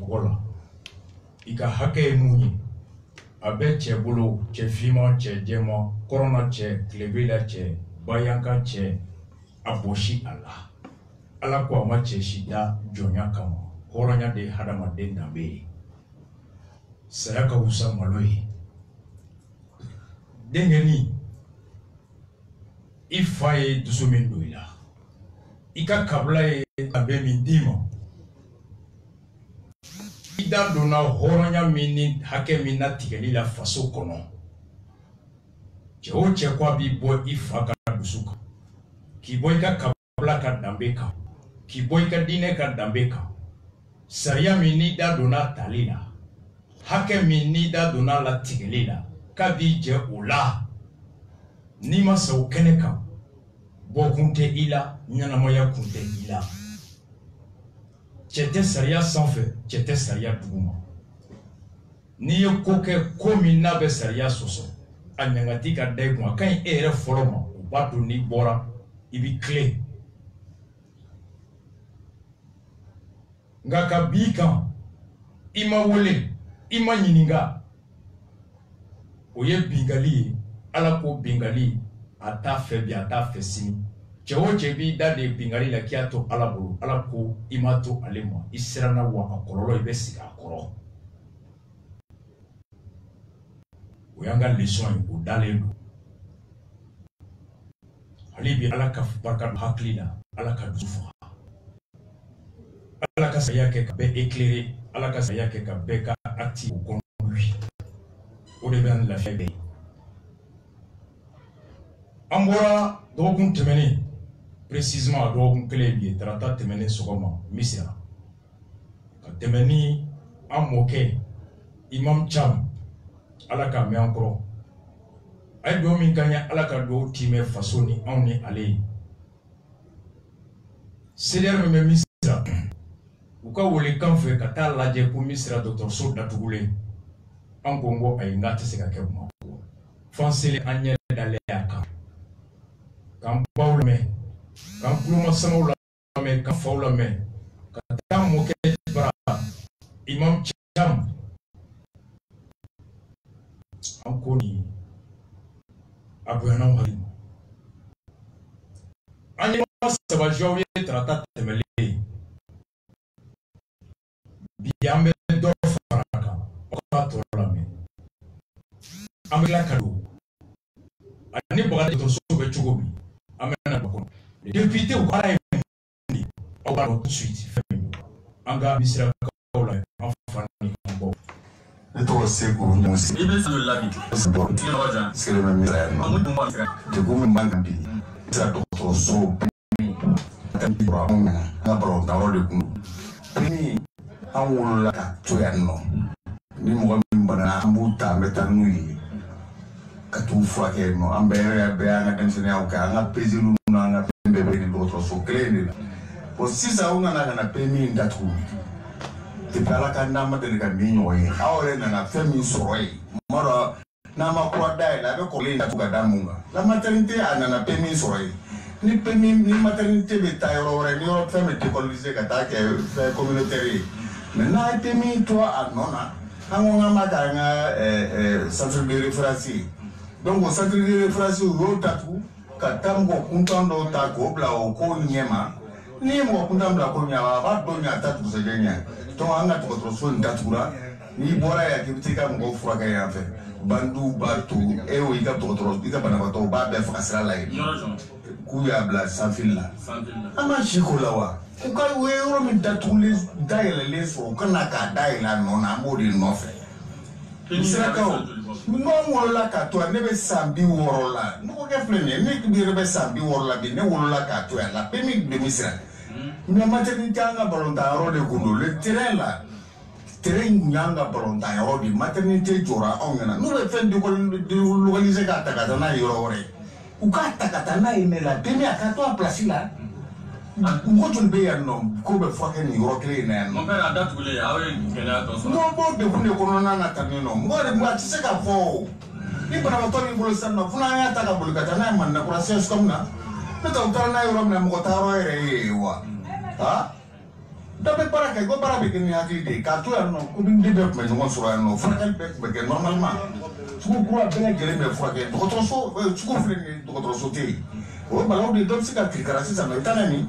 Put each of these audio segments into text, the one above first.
Bogola. Ika hake muni. Abe che bulu, che fima, che djema, korona che, klebila che, bayanka che, aboshi Allah. Allah kwa mache shida jonya kama. Horanya de hadama den dambe. Sayaka usa maloi. Dengeni. Ifaye dusumendo ila. Ika kabla ye abe mindimo. Ida dona horanya mini hake mina tigeli la faso kono. Cheo chekwa bi boy ifaka dusuka. Kiboy ka kabla ka dambeka. Kiboy ka dine ka dambeka. Saria mini da dona talila. Hake mini da dona la tigeli la. Kabi je ula. Nima sa ukeneka. Bo kunte ila, nyanamoya kunte ila. Chete saria sanfe, chete saria duguma. Niye koke komi nabe saria soso. Anyangati ka daigwa, kan ere foloma, ubatu ni bora, ibi kle. Nga ka bikan, ima wole, ima nyininga. Oye bingali, ala ko bingali, ata febi, ata fesini. Chewo chebi da de bingali la kiato ala bulu, ala ko imato alema, isirana wa akorolo ibesi akoro. Uyanga leson yu dalendo. Halibi ala ka barka haklina, ala ka dufa. Ala ka sayake ka be éclairé, ala ka sayake ka be ka actif au conduit. O de ben la febe. Ambora dogun temeni précisément dogun kelebi trata temeni sogoma misira. Ka temeni amoke imam cham ala ka me ankoro. Ay do min kanya ala ka do time fasoni onni ale. Seder me misira. Uka wole kanfe ka ta laje ko misira docteur Soda Tugule. Angongo ay ngati se ka kebmo. Fansele anya dale aka. Kan baula me, kan pluma samula me, kan faula me, kan tamu ke bara, imam cham, ankoni, abu yanam halim. Ani mas sabajawi trata temeli, biambe do faraka, okatola me, amila kado, ani bogati to sobe chugobi. Les députés au Ghana on va tout de suite anga misra kaula enfant ni eto seko musi ibe so la vie ti roja c'est le même amu dum ma de gomi mangambi ça to so tambi bra na bro da ro de kun ni awon la to ya no ni mo mbana ambuta metanui katu fuake no ambere be ana kansene au ka na pezilu na bebe ni l'autre so clé pour si ça on a na pemi ndatu te pala ka na ma de ka minyo yi awore na femi soroi mara na ma kwa dai la be ko le ndatu ka damunga la maternité ana na pemi soroi ni pemi ni maternité be tayo re ni o femi te coloniser ka ta ke communautaire mais na pemi toi anona angonga makanga centre de référence donc au centre de référence au tatu katamgo kuntando ta gobla o ko nyema ni mo kuntambla ko nyama ba do nya tatu sejenya to anga to ko so ndatura ni bora ya kibitika mo furaka ya fe bandu batu e o ika to ika bana to ba be fasra la yi ku ya bla sanfilla ama shikolawa ko kai we ro mi tatule daile le so kana ka daila no na mo di no fe Israka no la ka to ne be sambi worola no ke flene ne bi be sambi worola bi ne worola ka to la pe mi de misra na maternité anga balonta ro de kuno le terrain la terrain nyanga balonta ro di maternité jora ongana no be fen de localiser ka ta na yoro ore u ka ta na ine la pe mi aka to place la ngoto be ya no ko be fo ke ni yoro kle na no mon père a date voulait awe ngena to so no bo de kune ko na na ta no ngore mwa tse ka fo ni para to ni bolo sanna funa ya ta ka bolo ka ta na man na kura ses kom na to ta na yoro na mo ta ro ere wa ha Dabe para kɛ ko baara bɛ kɛ ni hakili de ye k'a to yan nɔ commune bɛɛ tun bɛ ɲɔgɔn sɔrɔ yan nɔ furakɛli bɛɛ tun bɛ kɛ normalement sugu kura bɛɛ lajɛlen bɛ furakɛ dɔgɔtɔrɔso sugu filɛ nin ye dɔgɔtɔrɔso tɛ yen o ye balawu de ye dɔ bɛ se ka kirikara sisan nɔ i taa n'a nin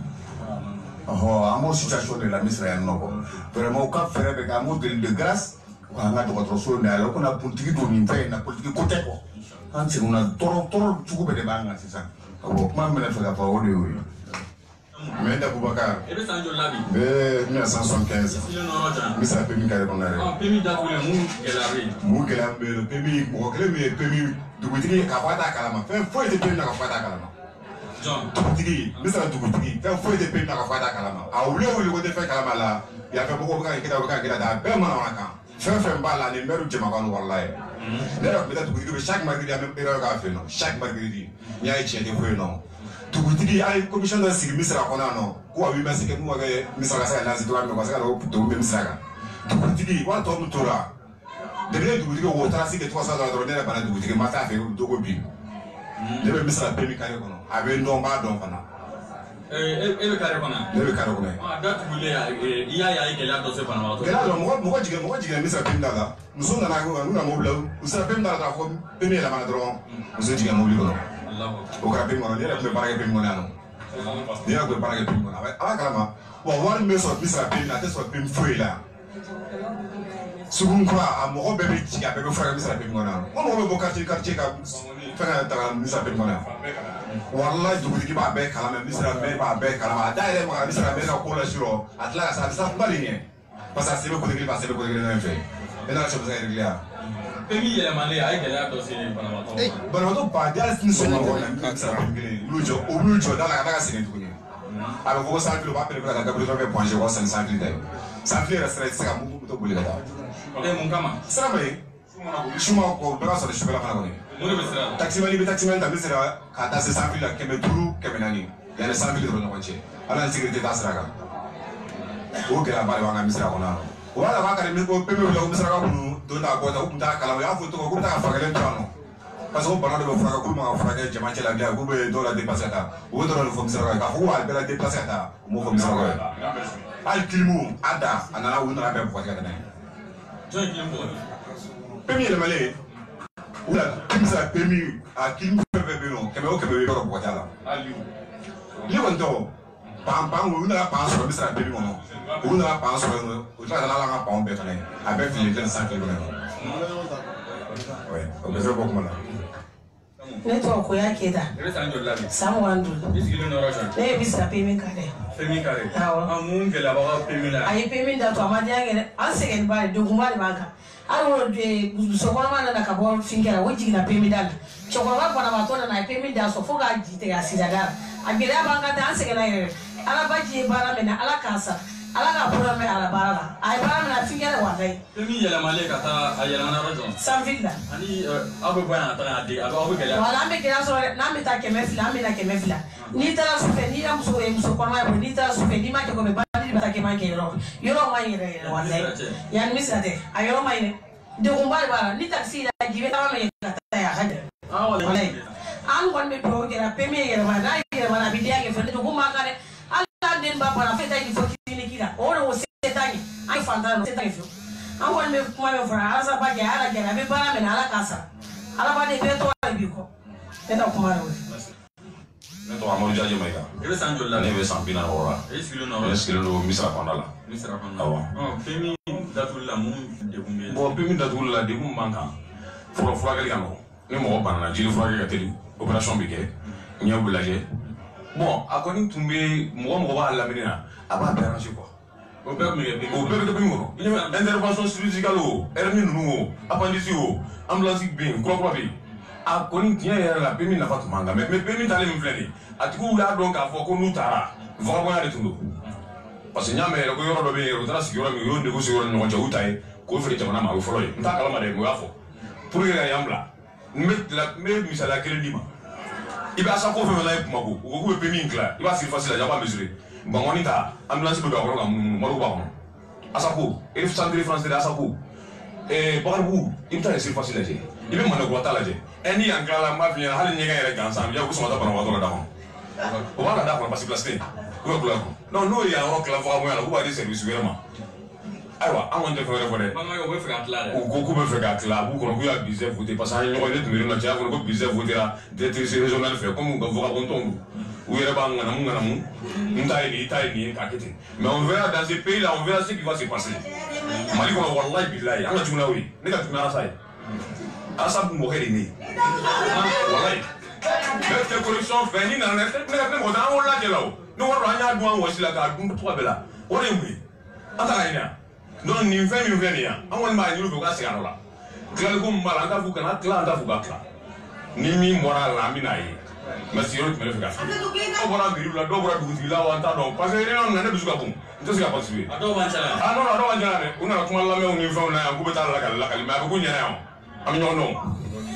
an b'o situation de la misira yan nɔ kɔ vraiment u ka fɛɛrɛ bɛ kɛ an b'o deli de grâce an ka dɔgɔtɔrɔso in dayɛlɛ o kana politique don nin fɛn in na politique ko tɛ kɔ an seginna tɔɔrɔ sugu bɛɛ de b'an kan sisan kuma min bɛ ne fɛ ka fɔ o de y'o ye. Mais Boubacar. Et bien, ça en labi. 1975. Mais ça a permis carré qu'on arrive. Ah, permis d'appeler Mou qu'elle a le permis pour que le permis de goûter à Fata Kalama. Fait faut être permis à Fata Kalama. John. Toutigi, mais ça a tout goûté. Fait faut être permis à Fata Kalama. À où le côté fait Kalama là, il y a fait beaucoup de gens qui étaient là, Berman en camp. Fait mal là, les mères du Jamagan Wallahi. D'ailleurs, peut-être que chaque mardi, il y a même erreur à faire. Chaque mardi, il y a échec de feu non. Tugutigi ay commission de sigi misra kona no ko abi masike mu wage misra sa la zidwa no wasa ro puto be misra tugutigi wa to mutora de le tugutigi wo trasi ke $300 ne bana tugutigi mata fe do go bi de be misra be mi kare kono abe ndo ba don fana e be kare kono ah dat bule ya ke la do se bana wa to kala mo jige misra be ndala muso na na mo bla usra be ndala ko be mi la bana dron muso jige mo bi kono o kɛra pemi kɔnɔ ne yɛrɛ tun bɛ baara kɛ pemi kɔnɔ yan nɔ ne yɛrɛ tun bɛ baara kɛ pemi kɔnɔ ala kalama wa wari min bɛ sɔrɔ min sera pemi na a tɛ sɔrɔ pemi foyi la sugu kura a mɔgɔ bɛɛ bɛ jigin a bɛɛ bɛ furakɛ min sera pemi kɔnɔ yan nɔ mɔgɔ bɛ bɔ quartier ka fɛn ka taga min sera pemi kɔnɔ yan walayi dugutigi b'a bɛɛ kalama min sera mɛri b'a bɛɛ kalama a da yɛrɛ maga min sera mɛri ka ko la surɔ a tila ka sa a bɛ sa kuma de ɲɛ parce que a sɛbɛn côté kelen b'a sɛbɛn côté kelen fɛ e nana sɛ bɛ se ka réglé yan. Pemi yɛlɛmalen a ye gɛlɛya dɔ se banabaatɔ ma. Banabaatɔ baden ni sɔngɔ kɔnɔ min sera pemi kelen u b'u jɔ da la ka taa ka segin tuguni a bɛ fɔ ko sanfili u b'a pere ka gabiri dɔ bɛ pɔnze wa sanni sanfili ta ye sanfili yɛrɛ sira i tɛ se ka moto boli ka taa. Mun kama. Sira ma ye suma o bɛɛ b'a sɔrɔ sufɛla fana kɔni. Mun de bɛ sira la. Taximani bɛ taximani ta min sera ka taa se sanfili la 500 400 yanni sanfili dɔrɔn ɲɔgɔn cɛ ala ni sécurité t'a sira kan o gɛlɛyaba de b'an ka misira kɔnɔ yan. O b'a la k'a kari min ko pemi wuli o misira ka kunu don n'a bɔ ta u tun t'a kalan o y'a fɔ tɔgɔ k'u bɛ taa ka furakɛli to yan nɔ parce que ko bana dɔ bɛ furakɛ k'u ma ka furakɛ jama cɛ la bilen k'u bɛ dɔw la déplacé ka taa u bɛ dɔrɔn de fɔ misira k'a fɔ ko a bɛɛ la déplacé ka taa u m'o fɔ misira ye hali kilimu a da a nana u nana bɛɛ bɔgɔti ka taa n'a ye. Jɔn ye kilimu bɔgɔti. Pemi yɛlɛmalen u la misira pemi a kilimu fɛn fɛn bɛ yen nɔ 100 o 100 bɛ yɔrɔ bɔgɔti a la. Ne kɔni tɔ pan u nana pan sɔrɔ misira pemi kɔnɔ u nana pan sɔrɔ yen nɔ u tila ka taa ala ka pan bɛɛ fana ye a bɛɛ fili tɛ sanfɛ dɔrɔn o bɛ se bɔ kuma la. Ne tɔgɔ Koya Keta. San 1 ne ye bisira pemi kare. Pemi kare. Awɔ. Mun gɛlɛyabaga pemi la. A ye pemi da to a ma diya yɛrɛ an sɛgɛnba de degunba de b'an kan. Hali o musokɔnɔma nana ka bɔ finkɛ la o jiginna pemi da la. Cɛkɔrɔba banabaatɔ nana a ye pemi da sɔrɔ fo k'a ji tigɛ a sira da la. A gɛlɛya b'an kan ten an sɛgɛnna yɛrɛ. Ala baji ye baara min na Ala k'a sara. Ala ka bɔra mɛ ala baara la a ye baara min na finkɛ la walayi. Pemi yɛlɛmalen ka taa a yɛlɛmana yɔrɔ jɔ. Sanfili la. Ani aw bɛ bɔ yan ka taa di aw bɛ gɛlɛya. Wala an bɛ gɛlɛya sɔrɔ dɛ n'an bɛ taa 200 an bɛ na 200 n'i taara sufɛ n'i ka muso kɔnɔma ye bolo n'i taara sufɛ n'i ma kɛ kɔfɛ bandi bɛ taa kɛ man kɛ yɔrɔ ma ɲi yɛrɛ walayi yanni misira tɛ a yɔrɔ ma ɲi dɛ degunba de b'a la ni takisi yɛrɛ ji bɛ taama min ka taa yen a ka gɛlɛn walayi an kɔni bɛ dugawu kɛ pemi yɛlɛma n'a yɛlɛmana a bɛ diya kɛ fɛn degun b'an kan dɛ hali n'an den ba bana fɛn tɛ nin fɔ kiliniki la o de y'o se t'an ye an ye fantan o se t'an ye fiyewu an kɔni bɛ kuma min fɔ alasa ba kɛ ala gɛlɛya a bɛ baara minɛ ala k'a sara ala ba de bɛɛ tɔgɔ de b'i kɔ ne ta kuma de o Ne tɔgɔ Amadu Jaji Mayiga. I bɛ san joli la? Ne bɛ san 46 la. E sigilen don? Ne sigilen don Misira kɔnɔna la. Misira kɔnɔna la. Awɔ. Pemi datuguli la mun degun bɛ yen? Bon pemi datuguli la degun b'an kan. Fɔlɔ furakɛli ka nɔgɔn. Ni mɔgɔ banana jeli furakɛ ka teli opération bɛ kɛ ɲɛ bɛ lajɛ. Bon a kɔni tun bɛ mɔgɔ b'a lamini na a b'a bɛɛ arranger quoi. O bɛɛ tun bɛ kɛ pemi. O bɛɛ bɛ kɛ pemi kɔnɔ. Intervention chirurgicale o hernie ninnu o appendicite o ambulance bɛ yen kura bɛ yen. A kɔni tiɲɛ yɛrɛ la pemi nafa tun b'an kan mais pemi talen min filɛ nin ye a tigiw y'a dɔn k'a fɔ ko n'u taara vagabond de tun don parce que n y'a mɛn yɛrɛ ko yɔrɔ dɔ bɛ yen u taara sigi yɔrɔ min u y'o négocier yɔrɔ ni ɲɔgɔn cɛ u ta ye k'o feere jamana ma o ye fɔlɔ ye n t'a kalama dɛ o y'a fɔ pour que ka yan bila n bɛ misaliya kelen d'i ma i bɛ asako fɛn fɛn la ye Bamako u ko k'u bɛ pemi in dilan i b'a sigi facile la i b'a mesurer bangɔni ta ambulance bɛ don a kɔrɔ ka munumunu mɔriw b'a kɔnɔ asako centre français de asako Bakaribugu i bɛ taa sigi facile lajɛ i bɛ Manakura lajɛ ni yan tilala n b'a f'i ɲɛna hali ɲɛgɛn yɛrɛ gansan u bɛ sɔn ka taa banabagatɔ la da kɔnɔ o b'a la da kɔnɔ parce que place tɛ yen Non, nous, il y a un clavier à moi, vous avez des services vraiment. Alors, on va faire Maman, on va faire un clair. Ou beaucoup me fait un clair, vous connaissez un bizarre voté, parce qu'il y a une autre matière, vous bizarre voté là, d'être régional fait, comme vous racontez. Où il y a un mais on verra dans ces pays-là, on verra ce qui va se passer. Mali, on va voir live, là, on a du naoui, n'est pas tout ça. Ah, ça vous mourrez les nez. Notre corruption fait, ni dans le fait, mais on l'a dit là-haut. Nous, on a un douan aussi là, on trois bella. On est où? Attends, non, ni fait, ni fait, on va aller au Gassi à là. Clairement, Malanga, vous can't clan, vous gâte là. Ni mi moral, la minaille. Merci, on me le fait. On va aller là, d'ouvrir du là, on t'entend. Parce que on n'a pas besoin de tout ce qui a passé. Ah non, on a la main, on y va, on a un coup de la calme, mais à beaucoup de gens. Ami non.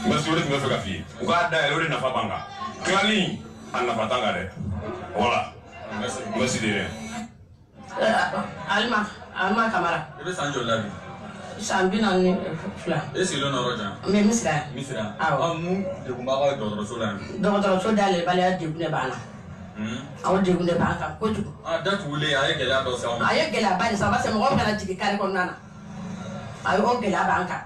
Merci, on me fait café. On va d'ailleurs le Nafabanga. Clali, on n'a pas tant d'arrêt. Voilà. Merci de Alma Camara. Il est sans jolade. Sambina ni fla. Est-ce que l'on a rejoint? Mais Misra. Ah, nous, de Kumara d'autres soldats. D'autres soldats, les balais de Gunebana. Ah, de Gunebana. Ah, date vous voulez avec la dose. Avec la balle, ça va se montrer la tigre comme Nana. Ah, on la banca.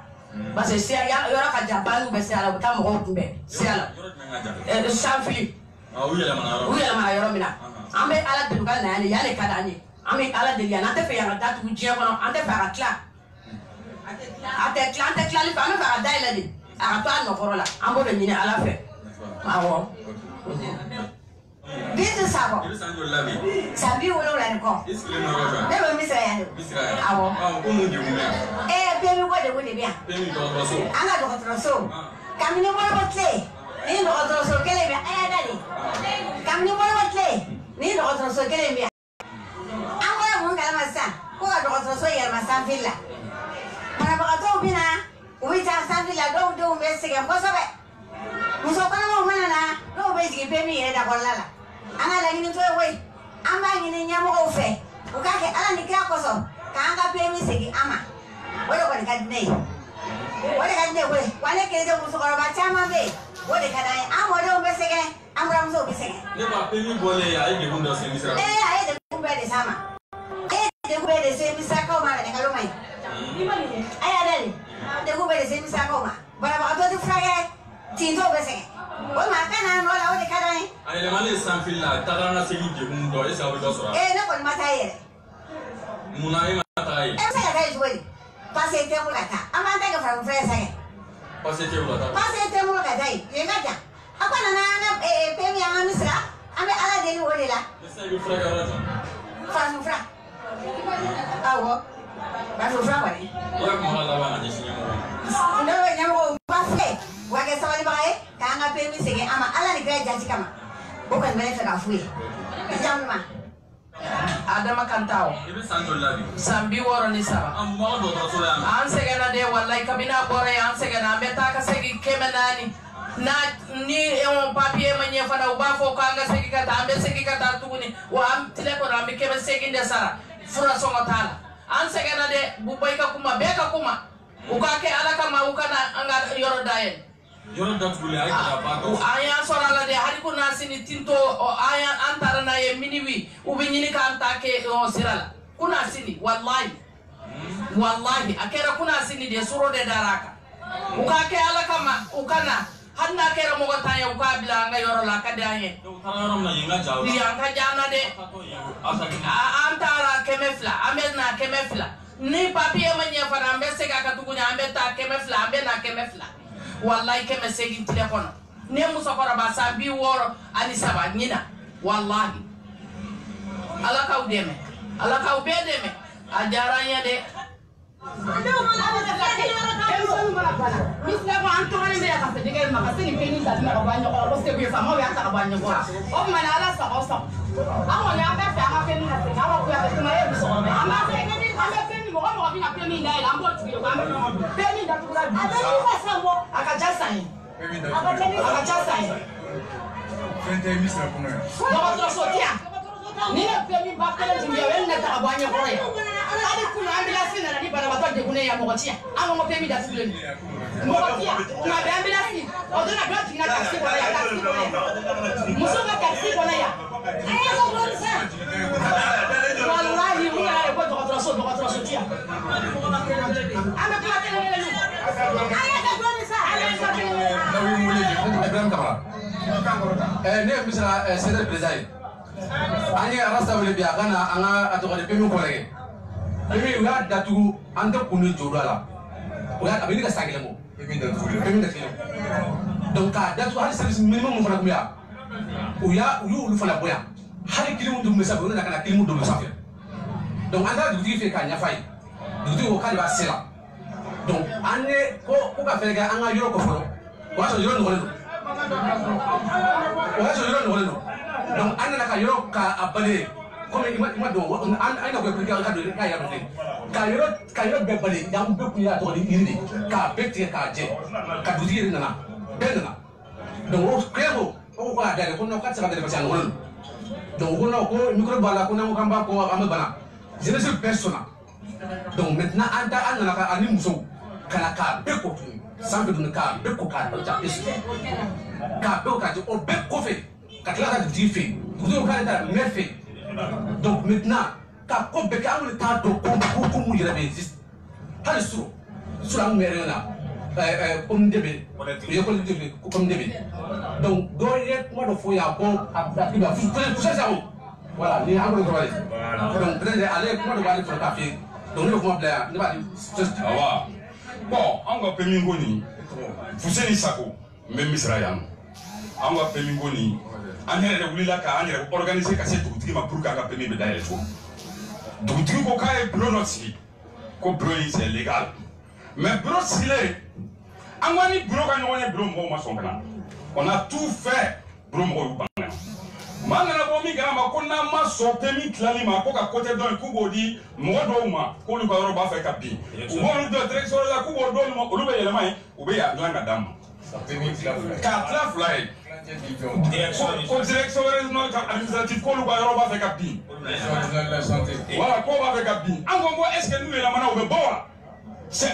Parce que si il y a un Japan, mais c'est à la temps où c'est à la. Sans-Philippe. Ah, oui, la Mara. Oui, la Mara. Ambe ala de Lugan, il y a les cadaniers. Ambe ala de Liana, te fait un date où tu as un déparatla. Ate clan li fami fa dai la di a to no korola ambo de ni ala fe awo bitu sabo sabi wolo la ko de ba mi sera ya awo pe mi ko de woni bia anga do ko so kamini mo ko tle ni do ko so kele bia aya dali kamini mo ko tle ni do ko so kele bia anga mo ngala masa ko do ko so yer masa villa para bakato bina uita safi la do mbesege mkosobe musokana mo manana do bezige pemi eda kollala ana la ngini toy we amba ngini nyamo ko fe ukake ala nikya koso kanga pemi sigi ama wale ko kadne we wale kede musokoro ba chama be wale kadai amo do mbesege amra muso besege ne ba pemi bole ya ide hundo se misra aye de kumbe de sama de kumbe de se misaka o ma ne kalomai aya dali de ko be se mi sa ko ma bara ba to frage tinto be se o ma kana no la o de kada ni ale le male san filla tagana se gi de hundo e sa o do sora na ko mata yere muna e mata yi e sa ga yi wori passe te mulata ama ta ga fra fra sa passe te mulata dai ye ga ja akwana na pe mi ama misra ame ala de ni wori la se gi fra ga ra fra awo ba fra wari ya ko hala ba na shi nyamo no nyamo ba fe wa ga sa wali ba e ka nga pe mi sege ama ala ni gra jaji kama o kan mele fa ka fuye jamma adama kantao ibe sanjo labi sambi woro ni saba amma do do so ya an sege na de wallahi kabina bore an sege na meta ka sege kemenani na ni on papier manye fana uba fo ka nga sege ka ta ambe sege ka ta tuguni wa am tile ko rambe kebe sege nde sara fura songo tala an sege na de bubai ka kuma be ka kuma ukake ala kama ukana anga yoro dayen yoro dat bule ay ka ba ko aya sora la de hari kuna sini tinto aya antara na ye miniwi ubi nyini ka antake o sirala kuna sini wallahi akera kuna sini de suro de daraka ukake ala kama ukana hanna kera mo gota ya ukabila anga yoro la kadanye tararom na yinga jaw ya ka jana de antara kemefla amena kemefla ni papier manye fana mbese ka katukunya ambeta kemefla ambena kemefla wallahi keme segi telefono ne musokora ba sabi woro ani saba nyina wallahi alaka ubedeme ajaranya de misla ko antore me ka fedege ma ka sini peni ta na ko banyo ko se bi famo ya ta banyo ko o mana ala sa ko sa amo ya ba fa ma peni na se ka ko ya ta ma e bi so ama se ke ni ama peni mo ko bi na peni na ila mbo ti ko ama peni da tu la abi ka sa mo aka ja sai aka ja sai Frente misra ko na ko to so tia ni na peni ba kala ti ya wen na ta banyo ko ya ali kuna ambulance na ni bara bato de kune ya mogotia amo mo pemi da tule mogotia una ambulance o dona do tina taxi ko ya muso ga taxi ko ya wallahi mu ya ko dɔgɔtɔrɔso ti yan an bɛ kuma kelen kelen Ayah ka dɔɔni sa. Ibrahim Kamara. Ne ye misira Sɛdɛri président ye. An ye arasta wele bi a ka na an ka a tɔgɔ di PMI kɔlɛkɛ. PMI u y'a datugu an tɛ kun ni jɔ a la. O y'a a bɛ ɲini ka san kelen bɔ. PMI datugulen. Donc k'a datugu hali service minimum mun fana tun bɛ yan. U y'olu fana bɔ yan. Hali kilimu dun bɛ sanfɛ u nana ka na kilimu dun bɛ sanfɛ. Donc an taara dugutigi fɛ k'a ɲɛf'a ye. Dugutigi ko k'ale b'a se la. Donc an ye ko ka fɛɛrɛ kɛ an ka yɔrɔ kɔ fɔlɔ. O y'a sɔrɔ yɔrɔ nɔgɔlen don. Donc an nana ka yɔrɔ k'a balayer comme i ma dɔn an na ko expliquer ka don k'a yɛrɛ filɛ ka yɔrɔ bɛɛ balayer y'an bɛɛ kun y'a tɔgɔ di yiri de k'a bɛɛ tigɛ k'a jɛ ka dugutigi yɛrɛ nana bɛɛ nana donc o kɛlen ko ko k'a dayɛlɛ ko non k'a tɛ se ka dayɛlɛ parce que a nɔgɔlen don donc ko non ko micro b'a la ko n'an ko k'an b'a kɔ an bɛ bana jeunesse bɛɛ sɔnna donc maintenant an nana ka ani musow ka na k'a bɛɛ ko tuguni sanfɛ dun k'a bɛɛ ko k'a ja bɛɛ sɔrɔ k'a bɛɛ k'a jɛ o bɛɛ kɔfɛ ka tila ka dugutigi fɛ yen dugutigi ko k'ale taara maire fɛ donc maintenant ka ko bɛɛ kɛ an kɔni t'a dɔn ko mun yɛrɛ bɛ existe hali suro an kun bɛ na commune de bɛ u ye commune de bɛ donc dɔw ye kuma dɔ fɔ yan ko a bɛ fusɛ sa o voilà ni an kɔni kɔrɔ de donc peut-être ale kuma dɔ b'ale fɛ k'a fiyɛ donc ne bɛ kuma bila yan ne b'a di. awa bon an ka PMI ko nin Fuseni Sako n bɛ misira yan nɔ an ka PMI ko nin an yɛrɛ de wulila k'an yɛrɛ organiser ka se dugutigi ma pour que an ka PMI bɛ dayɛlɛ cogo dugutigi ko k'a ye bureau dɔ sigi ko bureau in c'est légal mais bureau sigilen an ko ni bureau ka ɲɔgɔn ye bureau mɔgɔw ma sɔn ka na on a tout fait bureau mɔgɔw y'u ban ka na maa nana bɔ min kɛra ma ko n'an ma sɔn PMI tilali ma ko ka côté dɔ in k'u b'o di mɔgɔ dɔw ma k'olu ka yɔrɔ b'a fɛ ka bin u b'olu dɔ direction la k'u b'o d'olu ma olu bɛ yɛlɛma yen u bɛ y'a dilan ka d'a ma k'a tila fila ye ko direction régionale ka administrative k'olu ka yɔrɔ b'a fɛ ka bin voilà k'o b'a fɛ ka bin an ko est ce que n'u yɛlɛmana u bɛ bɔ wa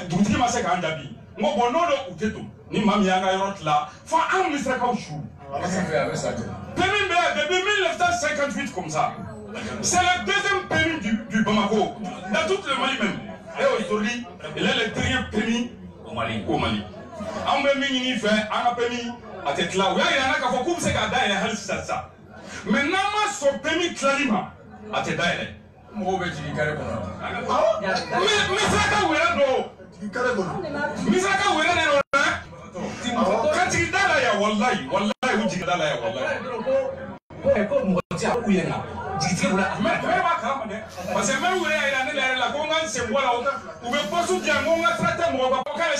dugutigi ma se k'an jaabi n ko bon n'o don u tɛ to ni maa min y'an ka yɔrɔ tila fo an misirakaw su PMI bɛ yan depuis 1958 comme ça c'est le deuxième PMI du Bamako dans tout le Mali même et aujourd'hui il est le dernier PMI au Mali an bɛ min ɲini fɛ an ka PMI a tɛ tila u y'a yira an na k'a fɔ k'u bɛ se k'a dayɛlɛ hali sisan mais n'an ma sɔn PMI tilali ma a tɛ dayɛlɛ mɔgɔw bɛ jigin kare kɔnɔ misirakaw yɛrɛ don misirakaw yɛrɛ de don dɛ ka jigin da la yan walayi u jigin da la yan walayi ko mɔgɔ tɛ yan k'u yɛlɛma jigitigi bolo mais b'a kalama dɛ parce que même u yɛrɛ y'a yira ne yɛrɛ la ko n ka n sen bɔ la u bɛ poste di yan ko n ka sira tɛ mɔgɔ kan k'ale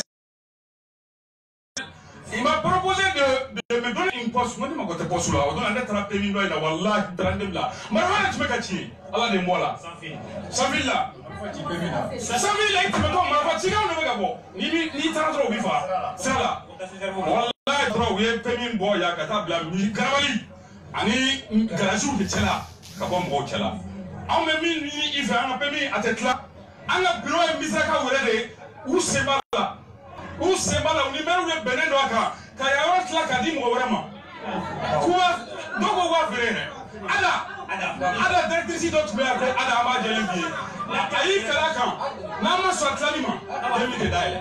il m'a proposé de me donner une poste. Moi, je ne sais pas si je vais PMI là, wallah, là. Mais voilà, tu me caches. Allah de moi là. Sans fil là. Sans fil là, tu me donnes ma voiture, on ne va pas. Ni t'as trop vif. C'est là. Wallah, trop, oui, PMI boy, ya kata bla musique Caravali. Ani garage de tela. Kabom bo tela. On me mis il fait un PMI à tête là. On a bureau et misaka wéré où c'est mal là. Où c'est mal là, on numéro de Benin Doaka. Kaya tla kadi mo vraiment. Quoi donc on va faire. Ada directrice d'autres mais après Ada ma jelimbi. Ayi kala kan. Na ma so tlalima. Demi de dai.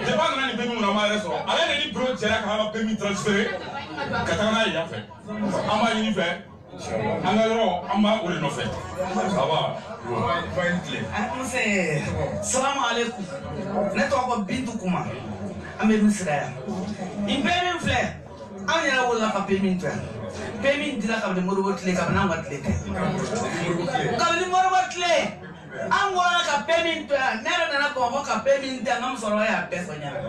Je pas na ni bemi mo na ma reso. Ala ni bro jera ka ma bemi transférer. Katana ya fait. Ama yini fait. Anga yoro ama o le no fait. Ça va. Salam alaikum. Ne to ko Bintu Kuma. Ame misra. Imperium flare. An yɛrɛ wolola ka PMI to yan PMI dila kabini Modibo tile kabini an ka tile tɛ kabini Modibo tile an wolola ka PMI to yan ne yɛrɛ nana Bamakɔ ka PMI tɛ yan n ka musokɔrɔba y'a bɛɛ fɔ n ɲɛna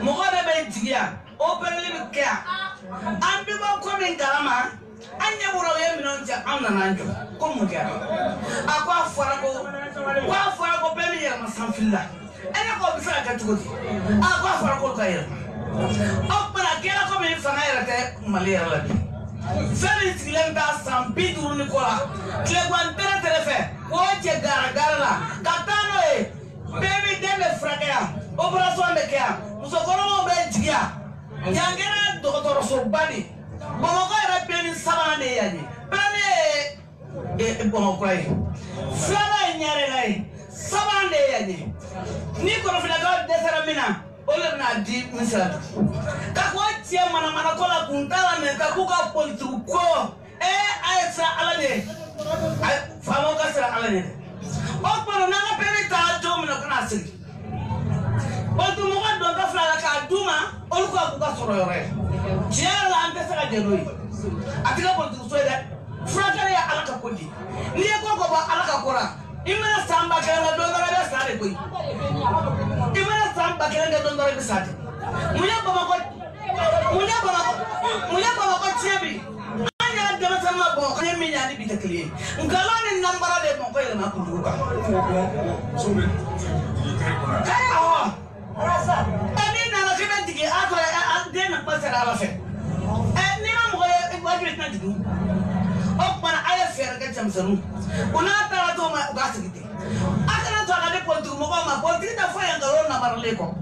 mɔgɔ de bɛ jigi yan opéreli bɛ kɛ yan an bɛ bɔ ko min kalama an ɲɛ bɔra u ye minɛnw cɛ an nana an jɔ ko mun kɛra a ko a fɔra ko PMI yɛlɛma sanfili la e ne ko bɛ se ka kɛ cogo di a ko a fɔra k'olu ka yɛlɛma o kumana kɛra komi fanga yɛrɛ tɛ Mali yɛrɛ la bi fɛn min sigilen bɛ san 50 ni kɔ la tilegan tɛrɛ fɛ k'o cɛ gara la ka taa n'o ye PMI den bɛ furakɛ yan opération bɛ kɛ yan musokɔnɔmaw bɛ jigi yan yan kɛra dɔgɔtɔrɔsoba de Bamakɔ yɛrɛ PMI sabanan de ye yan ye premier bon quoi flala nyare lai sabande yani ni ko fila ga desara mina ole na di misra ka ko tie mana ko la kuntala ne ka ku ka politu ko aisa alade ay famo ka sira alade o ko na ga pere ta to mina kana siri o tu mo ga do ka flala ka duma ol ko ku ka soro yore tiara ante saka jenoi atika politu so da fragile ya alaka kodi ni ko ba alaka kora imana samba kala do dara be sare koi imana samba kala do dara be sare munya ba ko tiabi anya dama sama bo ko mi nyani bi takliye ngala ni nambara de mo ko ile ma kunduka sobe kaya ho rasa ani na na kina dige atra de na pasara ala fe ni na mo ko wajib na digu okpana aya fere ka chamsanu una tara to ma gasigite akana to ala de pontu mo ko ma pontu ta fo ya ngalo na marle ko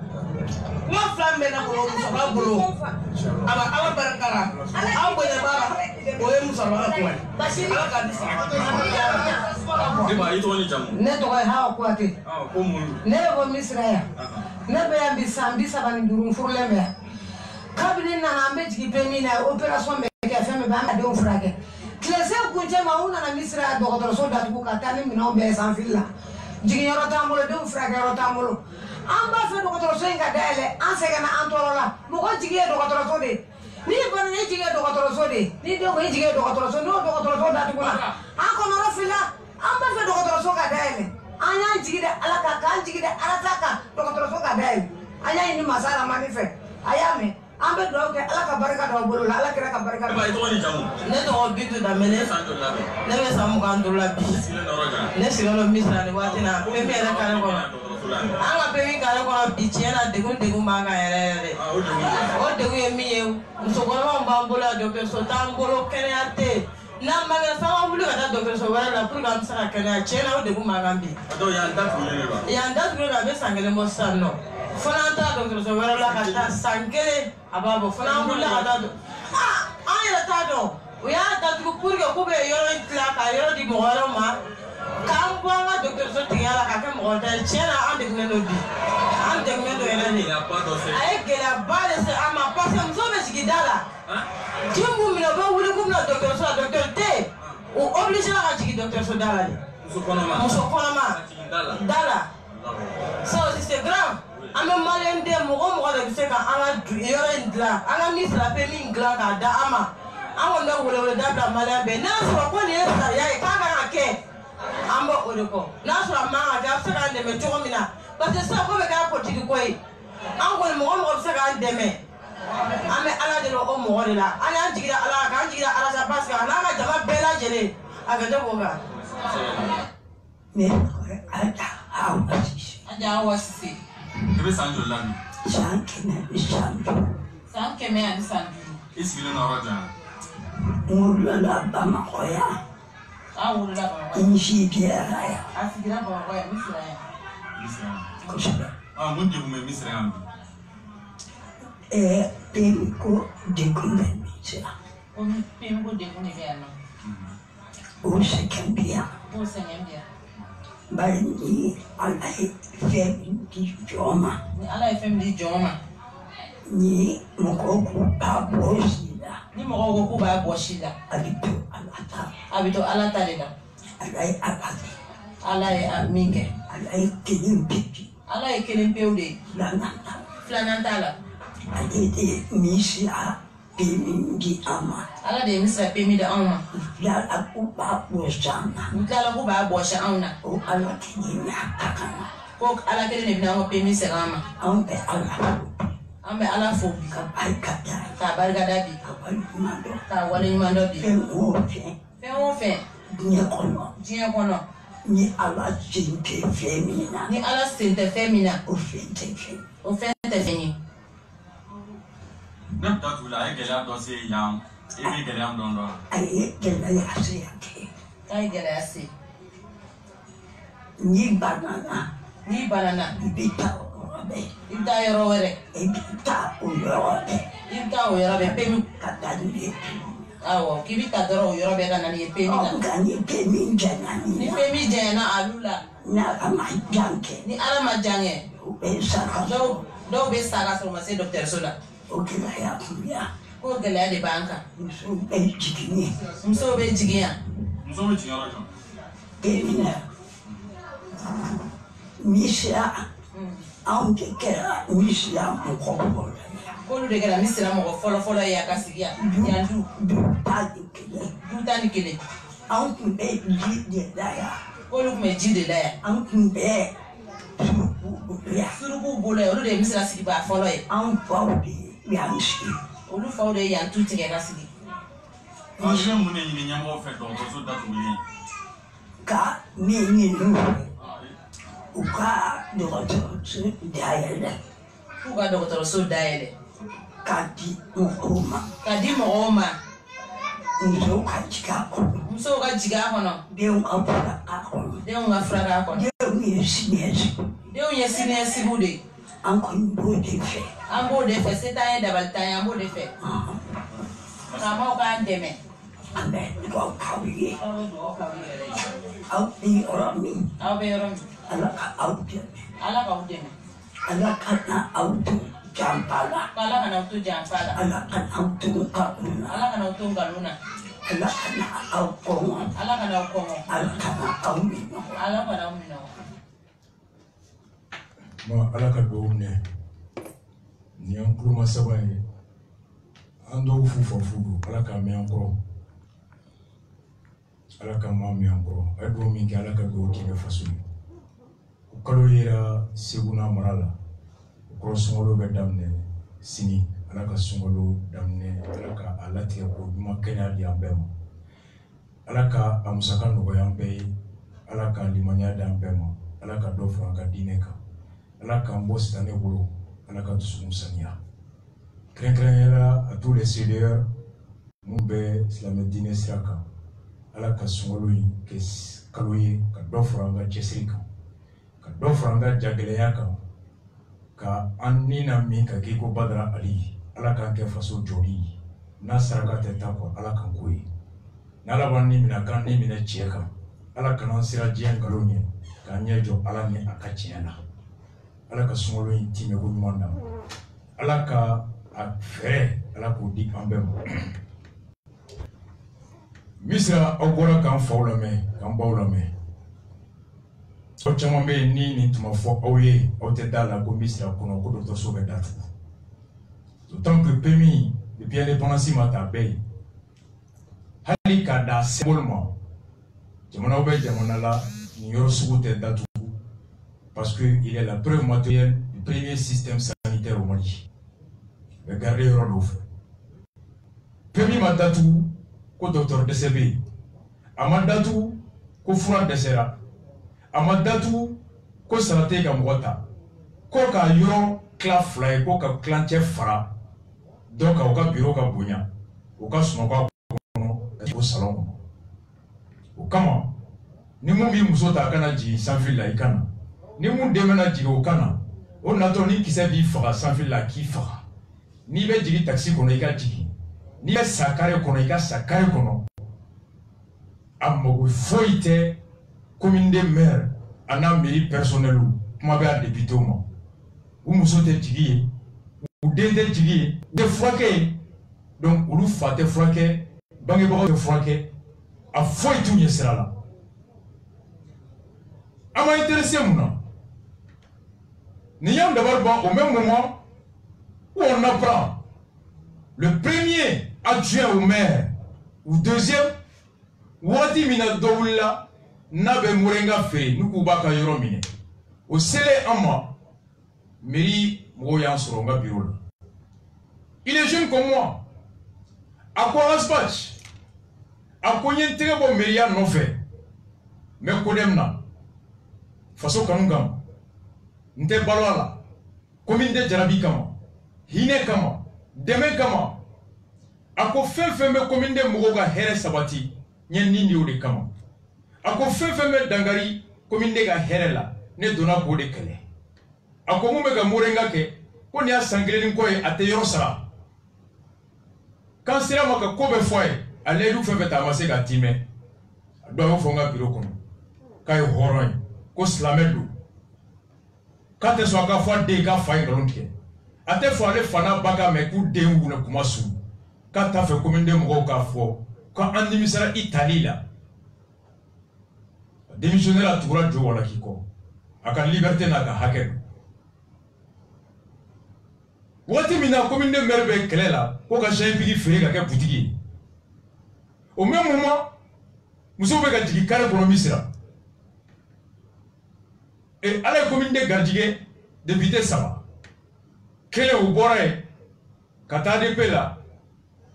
ma flambe na bolo so ba bolo aba barakara awu ya bara o e musa ba ko ala ka disa de ba ito ni jamu ne to ha ko ate ko mun ne bo misraya ne be ambi sambi sabani durum furleme kabini na ambe jigi pemina operation me ke femme ba ma de on frage klese kunje mauna na misra doktor so datu ka tani mina be san filla jigi yoro tamolo de on frage yoro tamolo amba fe doktor so inga dele an sega na antorola mo ko jigi doktor so de ni bana ni jigi doktor so de ni de ko jigi doktor so no doktor so datu ko an ko no filla amba fe doktor so ka dele anya jigi de alaka kan jigi de arataka doktor so ka dele anya ni masara manife ayame ambe do ke alaka baraka do bolo la alaka ka baraka ba ito ni jamu ne to bitu da mele santo labe ne be samu kan do labi sile no roja ne silo misra ni watina pe mi era kan ko anga pe mi kan ko bi chena de manga ere o de ye mi ye so ko ma bolo do ke so tan bolo kene ate na maga sama bulu ka do ke so wala la pour kam sa kene chena o de manga bi do ya nda fuyele ba ya nda gro be sangele mo sanno Fonanta doctor so wala la ka sangele ababo fona bulu ka do aya ta do ya ta du pour que ko be yoro intla ka yoro di mo wala ma kam banga docteur so tingala ka ke mo dal chena ande ngeno bi ande ngeno ene ni ay gela bale se ama pasa mzobe sigidala jimbu mina ba wuli kumna docteur so docteur te o obligé la jigi docteur so dala ni muso konoma dala so c'est grave ame malem de mo de se ka ala yoro indla ala misra pe min gla ka da ama awon da wole da malem be na so ko ni sa ya ka ka ke amba odeko na so ma ga se ka ndeme to mina parce que ça ko be ka politique ko yi an ko mo se ka ndeme ame ala de lo mo de la ana jigira ala ka jigira ala sa parce que ana ga jama bela jele aga de boga ne aja wasi ebe sanjo lami sanke me ani sanju isile no roja Mulala bama koya. Mulala bama. Inji biara ya. Asigira bama koya misra ya. Kushaba. Munde kume misra ya. Pemiko dekume misra. Pemiko dekume ya no. Ose kambia. Ose kambia. Bali alai fem di joma. Ni alai fem di joma. Ni mokoku babosi. Ni mo ko ba boshila abito alata lela alai aminge alai kelimpe ude flanantala alai misia pemingi ama ala de misa pemi da ama la aku ba boshana mutala ko ba bosha auna o ala kini akana ko ala kele ne bina pemi serama ambe ala fo ka baikada ka bargada bi ka wali mando bi fe o fe dia kono ni ala sinte femina o fente feni na tatu la ay gela do se yam ebe gela am don do ay gela ya se yake ay gela ya se ni banana bita Ita yoro were. Ita uyoro be. Ita uyoro be pemi. Katani be. awo kibi ta doro yoro be kana ni pemi na ngani pemi jana ni pemi jana alula na ama janke ni ala ma jange be saka do be saka so ma se docteur sola okay la ya ko gele de banka be jigini mso be jigiya Mso be jigiya rajo. pemi na misha on te kera misha ko kolu de kɛra misira mɔgɔ fɔlɔ ye a ka sigi yan du tani kelen anw tun bɛ ji de la yan kolu tun bɛ ji de la yan anw tun bɛ surukuw bolo yan olu de ye misira sigibaa fɔlɔ ye anw faw de y'an sigi olu faw de ye yan tu tigɛ ka sigi I bɛ mun de ɲini ɲɛmɔgɔw fɛ dɔgɔtɔrɔso datuguli ka min ɲini u fɛ u ka dɔgɔtɔrɔso dayɛlɛ k'u ka dɔgɔtɔrɔso dayɛlɛ ka di mɔgɔw ma ka di mɔgɔw ma musow ka jigin a kɔnɔ musow ka jigin a kɔnɔ denw ka fura k'a kɔnɔ denw ka fura k'a kɔnɔ denw ye siniɲɛsigi denw ye siniɲɛsigiw de ye an kɔni b'o de fɛ an b'o de fɛ se t'an ye dabali t'an ye an b'o de fɛ faamaw k'an dɛmɛ an bɛ dugawu k'aw ye aw bɛ yɔrɔ min aw bɛ yɔrɔ min ala ka aw dɛmɛ ala k'aw dɛmɛ ala ka na aw to janfa la ala kana aw to janfa la ala ka na aw to nkalon na ala kana aw to nkalon na ala ka na aw kɔngɔ ala kana aw kɔngɔ ala ka na aw minɔgɔ ala kana aw minɔgɔ ma ala ka dugawu minɛ ni an kuloma saba ye an dɔw fu fa fu don ala k'a mɛn an kɔrɔ ala ka maa mɛn an kɔrɔ a ye dugawu min kɛ ala ka dugawu kɛ faso ye o kalo yera segu n'a mara la o kɔrɔ sunkalo bɛ daminɛ sini ala ka sunkalo daminɛ ala ka a latigɛ ko ɲuman kɛnɛya di an bɛɛ ma ala ka a musaka nɔgɔya an bɛɛ ye ala ka limaniya di an bɛɛ ma ala ka dɔ fara an ka diinɛ kan ala k'an bɔ sitanɛ bolo ala ka dusukun saniya kɛrɛnkɛrɛnnenya a tous les CDR mun bɛ silamɛ diinɛ sira kan ala ka sunkalo in kɛ kalo ye ka dɔ fara an ka cɛsiri kan ka dɔ fara an ka jagɛlɛya kan ka an ni na min ka k'i ko Badara Ali ala k'an kɛ faso jɔli ye n'a saraka tɛ taa kɔ ala k'an ko ye n'ala b'an ni minɛ k'an ni minɛ tiɲɛ kan ala kan'an sira diɲɛ nkalon ɲɛ k'an ɲɛ jɔ ala ni a ka tiɲɛ la ala ka sunkalo in timɛ ko ɲuman d'a ma ala ka a fɛɛrɛ ala k'o di an bɛɛ ma misira aw bɔra k'an faw lamɛn k'an baw lamɛn aw caman bɛ yen ni nin tuma fɔ aw ye aw tɛ da la ko misira kɔnɔ ko dɔgɔtɔrɔso bɛ datugu d'autant que PMI depuis indépendance ma ta bɛɛ ye hali k'a da symbole ma jamanaw bɛ jamana la nin yɔrɔ sugu tɛ datugu parce que il est la preuve matérielle du premier système sanitaire au Mali bɛ garder yɔrɔ dɔw fɛ PMI ma datugu ko docteur dɛsɛ bɛ yen a ma datugu ko fura dɛsɛra a ma datugu ko sara tɛ ka mɔgɔ ta ko k'a yɔrɔ tila fila ye ko ka tilancɛ fara dɔ kan o ka bureau ka bonya o ka sunɔgɔ a kɔnɔ o salon kɔnɔ o kama ni mun b'i muso ta a kana jigin sanfili la i kana ni mun den bɛna jigin o kana o natɔ ni kisɛ b'i faga sanfili la k'i faga n'i bɛ jigin taxi kɔnɔ i ka jigin n'i bɛ sa kare kɔnɔ i ka sa kare kɔnɔ a mago foyi tɛ commune de maire a n'a mairie personnel kuma bɛ a député ma u muso tɛ jigin yen u den tɛ jigin yen u tɛ furakɛ yen donc olu fa tɛ furakɛ bangebagaw tɛ furakɛ a foyi t'u ɲɛ sira la a ma intéressé mun na nin y'an dabali ban au même moment où on apprend le premier adjoint au maire ou deuxième waati min na dɔ wulila n'a bɛ moringa feere n'u k'u b'a ka yɔrɔ minɛ o selen an ma mairie mɔgɔw y'an sɔrɔ n ka bureau la il est jeune comme moi a ko Asbach a ko n ye n tɛgɛ bɔ mairie nɔfɛ n bɛ kodɛm na faso kanu kama n tɛ balo a la komi n tɛ jarabi kama hinɛ kama dɛmɛ kama a ko fɛn fɛn bɛ komi n tɛ mɔgɔw ka hɛrɛ sabati n ye nin de o de kama a ko fɛn fɛn bɛ dankari komi n tɛ ka hɛrɛ la ne donna k'o de kɛlɛ a ko mun bɛ ka moringa kɛ ko nin y'a san kelen ni kɔ ye a tɛ yɔrɔ sara k'an sera ma ka ko bɛ fɔ a ye allez nous faire amasser la time. Doit vous faire un bureau comme quand il horreur, qu'on se la met d'eau. Quand tu sois qu'à faire des gars failles dans l'autre. À tes fois les fans baga mais coup de ou ne commence. Quand tu as fait combien de mots qu'à faire, quand on démissionne Italie là, démissionner la tour de Joe qui quoi, à la liberté n'a qu'à hacker. Wati mina commune de merveille qu'elle est là, pour que j'ai pris faire quelque boutique. Au même moment, nous avons gardé carré pour le misra. Et à la commune de Gardier, député ça. Quel est au bord Kata de Pela,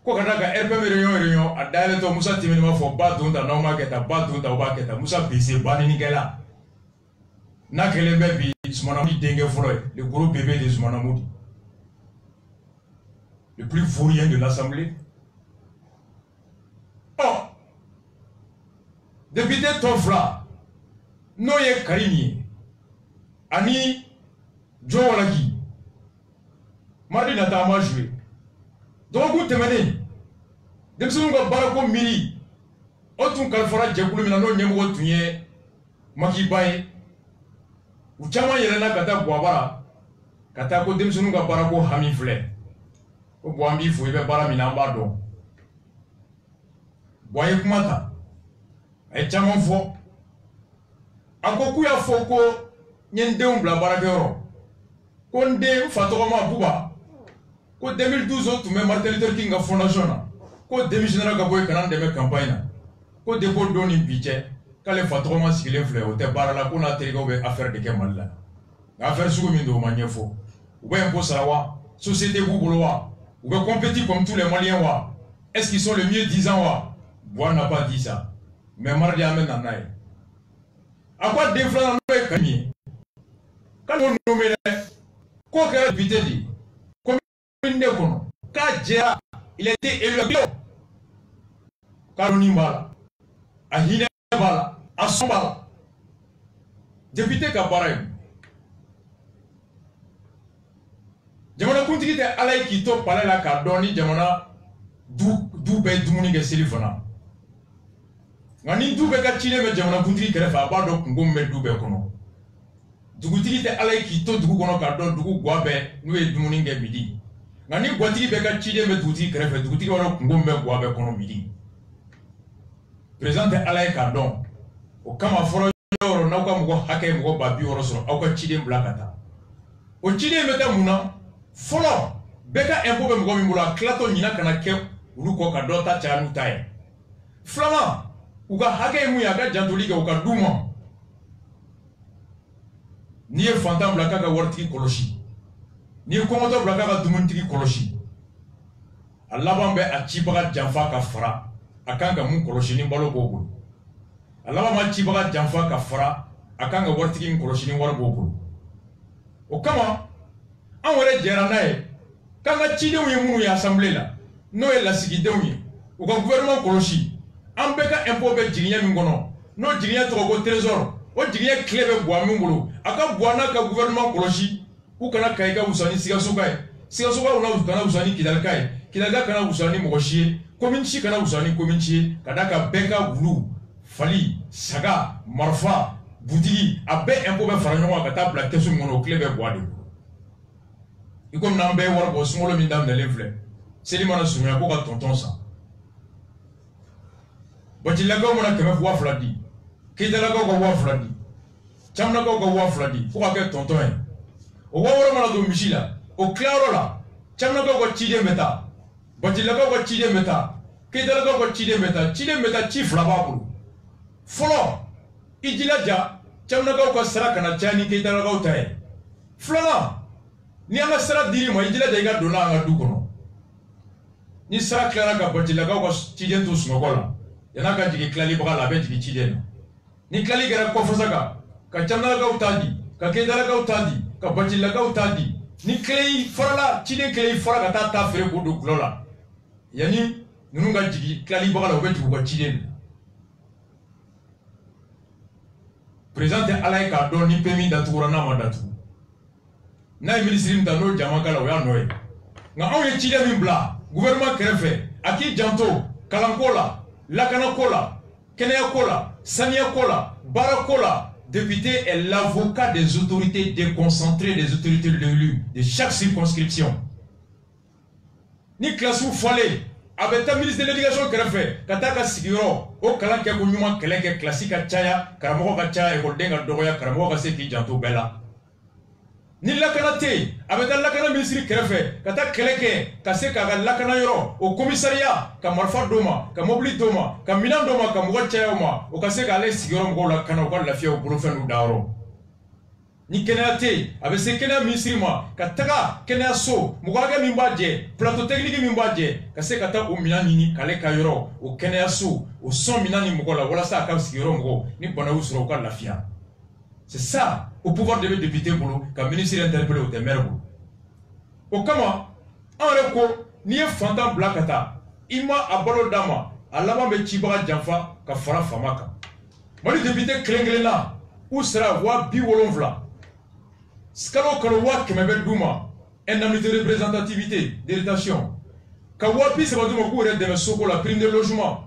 Kokanaga RPM réunion, à Dialeto Moussa Timinima for Badunda, Nomaketa, Badunda, Waketa, Moussa Bisi, Baninigela. Nakele Baby, Smonami Dengue Foy, le gros bébé de Smonamoudi. Le plus vaurien de l'Assemblée. Oh! Député Tofla, Noye Karimi, Ani Joalagi, Mardi Natama joué. Donc vous témoignez. Dem sunga barako miri. Otun kalfara jekulu minano nyemgo tunye makibaye. Uchama yelena kata boabara. Kata ko dem sunga barako hamifle. Ko boambi fu ibe bara minamba do. Boye kumata. E chama fo. Akoku ya foko nyende umbla barakero. Konde fatoma buba. Ko 2012 tu me Martin Luther King Foundation ko démissionnaire ka boy kanan de me campagne ko dépôt doni biche kale fatoma sigile flé o te barala ko na terigo be affaire de kemal la affaire sugo min do manyefo ou bien ko sarawa société boubulo wa ou bien compétit comme tous les Maliens wa est-ce qu'ils sont le mieux disant wa Bois n'a pas dit ça mais mardi amène en aille à quoi défendre no kami quand on nomme ko ka député dit il a été élu Karoni Bala, à Hine Bala, à Sombala. Député Kabarem. Jamana Kuntiki à Alaï Kito, Palais la Cardoni, Jamana, Doubé Doumuni Gessilifana. Nani Doubé Kachile, mais Jamana Kuntiki Kerefa, Bado Kungum Doubé Kono. Dougutiki à Alaï Kito, Dougono Cardon, Dougou Guabe, nous et Doumuni Midi. Nani Guatiki Beka Chile, mais Douti Kerefa, Dougutiki Kungum Guabe Kono Midi. Président Alain Cardon, au Kama Foro, Nauka Mugo Hake Mugo Babi Oroso, Auka Chidem Blakata. Au Chidem Metamuna, Folo, Beka Empo Mugomula, Clato Nina Kanake, Ruko Kadota Chanutai. Flama, Uka Hake Muyaga Jantoliga Uka Duma. Ni Fantam Blakaka Wartiki Koloshi. Ni Komoto Blakaka Dumuntiki Koloshi. Alabambe Achibaga Janfa Kafra. Akanga mun koloshini balo bobu alaba ma chibaga jamfa ka fara akanga wartiki koloshini war bobu o kama an wala jera nae kanga chide wi munu ya assemblée la no e la sigidew yi o ka gouvernement koloshi an beka impôt be jiginya min gono no jiginya to go trésor o jiginya clé be boa min bolo aka boana ka gouvernement koloshi u kana kaiga usani siga soga una kana usani kidalga kana usani mogoshi Kominchi kana usani kominchi kadaka beka wulu fali saga marfa butigi abe impo be faranyo ka ta black kesu ngono klebe boade ikom nambe war bo smolo min dam de lefle selimana sumya ko ka tonton sa botilaga mona keme wa fladi kidalaga ko wa fladi chamna ko wa fladi ko ka ke tonton en o wa woro mona do michila o claro la chamna ko chide meta Botilaga ko chide meta, Kedalaga ko chide meta chief lababulu. Folo, ijilaja, chamnaga ko saraka na chani kedalaga utae. Flana, ni anga sara diri mo ijilaja iga dona anga dukono. Ni sara klara ka botilaga ko chide to snogola. Yana ka jigi klali baga labe jigi chide. Ni klali gara ko fosaka, ka chamnaga utadi, ka kedalaga utadi, ka botilaga utadi. Ni klei farala, chide klei faraka ta fere ko do glola. Yani nunga jigi klali bagala obetu ko chiden président Alain Cardon ni pemi datura na mandatu na ministre mtano jamakala o ya noy nga on ye chiden min bla gouvernement krefe aki janto Kalankola, Lakanakola, Keneakola, Saniakola, Barakola. Député est l'avocat des autorités déconcentrées, des autorités élus de chaque circonscription. Ni classe ou folle, avec ta ministre de l'éducation qui a fait, Kataka Siguro, au Kalan Kakunyuma, Keleke, classique à Chaya, Karamoka Chaya, et Goldenga Doroya, Karamoka Seki Janto Bella. Ni Lakanate, avec la Lakana ministre qui a fait, Kata Keleke, Kaseka, Lakana Yoro, au commissariat, Kamarfa Doma, Kamobli Doma, Kaminan Doma, Kamwa Chayoma, au Kaseka Ale Siguro Mgola, Kanaka, la Fia, au Bolofen ou Daro. Ni Kenate, avec ces Kenya ministres, Kataka, Kenya So, Mugaga Mimbadje, plateau technique Mimbadje, Kasekata au Minani, Kale Kayoro, au Kenya So, au son Minani Mugola, voilà ça, Kam Siguro Mgo, ni Bonaus Roka la Fia. C'est ça, au pouvoir de député boulot, comme ministre interpellé au témère boulot. Au comment, en reko, ni un fantôme blakata, ima abalo dama, alama me chibara janfa, ka fara famaka. Moi le député Klenglena, où sera wa bi wolonvla. Skalo kalowa kemebe duma, indemnité de représentativité, d'irritation. Kawa pi se va duma kou ere de soko la prime de logement.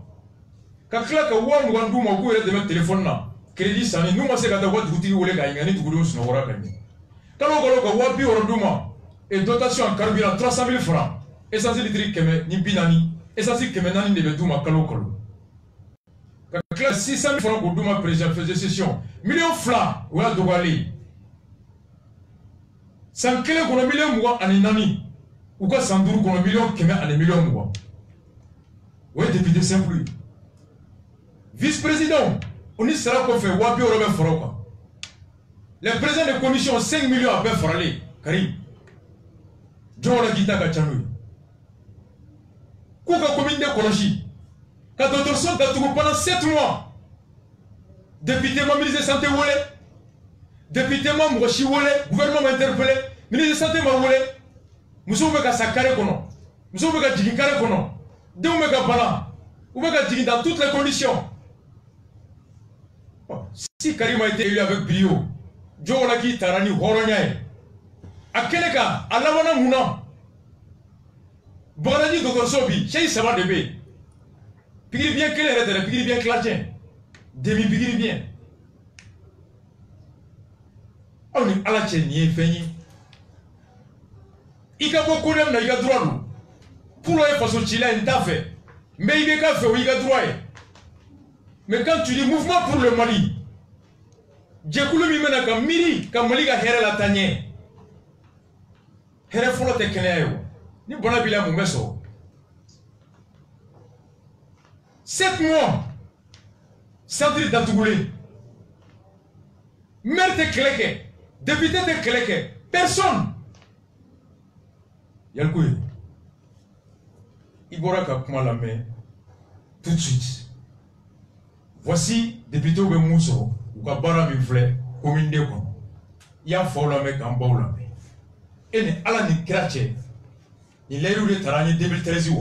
Kakla kawa muganduma kou ere de téléphone na. Crédit sani, nous, c'est quand on voit du ou les gars, il y a des gens quand on voit puis on douma et dotation en carburant 300 000 francs, essentiel de trucs ni binani, essentiel que maintenant il ne douma kalo kalo. Quand 600 000 francs pour douma président faisait session, millions francs ou à douali. Sans que qu'on a millions mois en inani, ou quoi sans doute qu'on a millions qui met en millions mois. Oui, député simple. Vice-président. On y sera qu'on fait Wabi au Robin Foroka. Les présidents de commission 5 millions à peine faralé. Karim. John la guitare Gachanou. Kouka commune de Kolochi. Quand d'autres sont dans pendant 7 mois. Député ministre de santé Wole. Député Mouachi Wole. Gouvernement interpellé. Ministre de santé Mawole. Nous sommes à Sakare Kono. Nous sommes à Djigikare Kono. Deux Omega Bala. Omega Djigi dans toutes les conditions. Si Karim a été élu avec brio, Joe Laki Tarani Horonyae, à Keneka, à Lavana Mouna, Borani Gogosobi, Chez Sava Debe, Pigri bien clair, Pigri bien clatin, Demi Pigri bien. On est à la chaîne, y est fini. Il y a beaucoup d'hommes qui ont droit. Pour le façon Chile, il t'a fait. Mais il y a fait, il y a droit. Mais quand tu dis mouvement pour le Mali, Djekoulou Mimena ka miri ka Mali ka here la tanye. Here folo te keneo. Ni bona bila mumeso. 7 mois. Centre d'Atougoulet. Maire te kleke. Député te kleke. Personne. Yalkouye. Ibora ka kuma la main tout de suite. Voici député Oube Mousso, ou Kabara Mifle, commune de Kon. Il y a Fola Mek en Baoula. Et ni Ala ni Krache, ni Leru de Tarani 2013.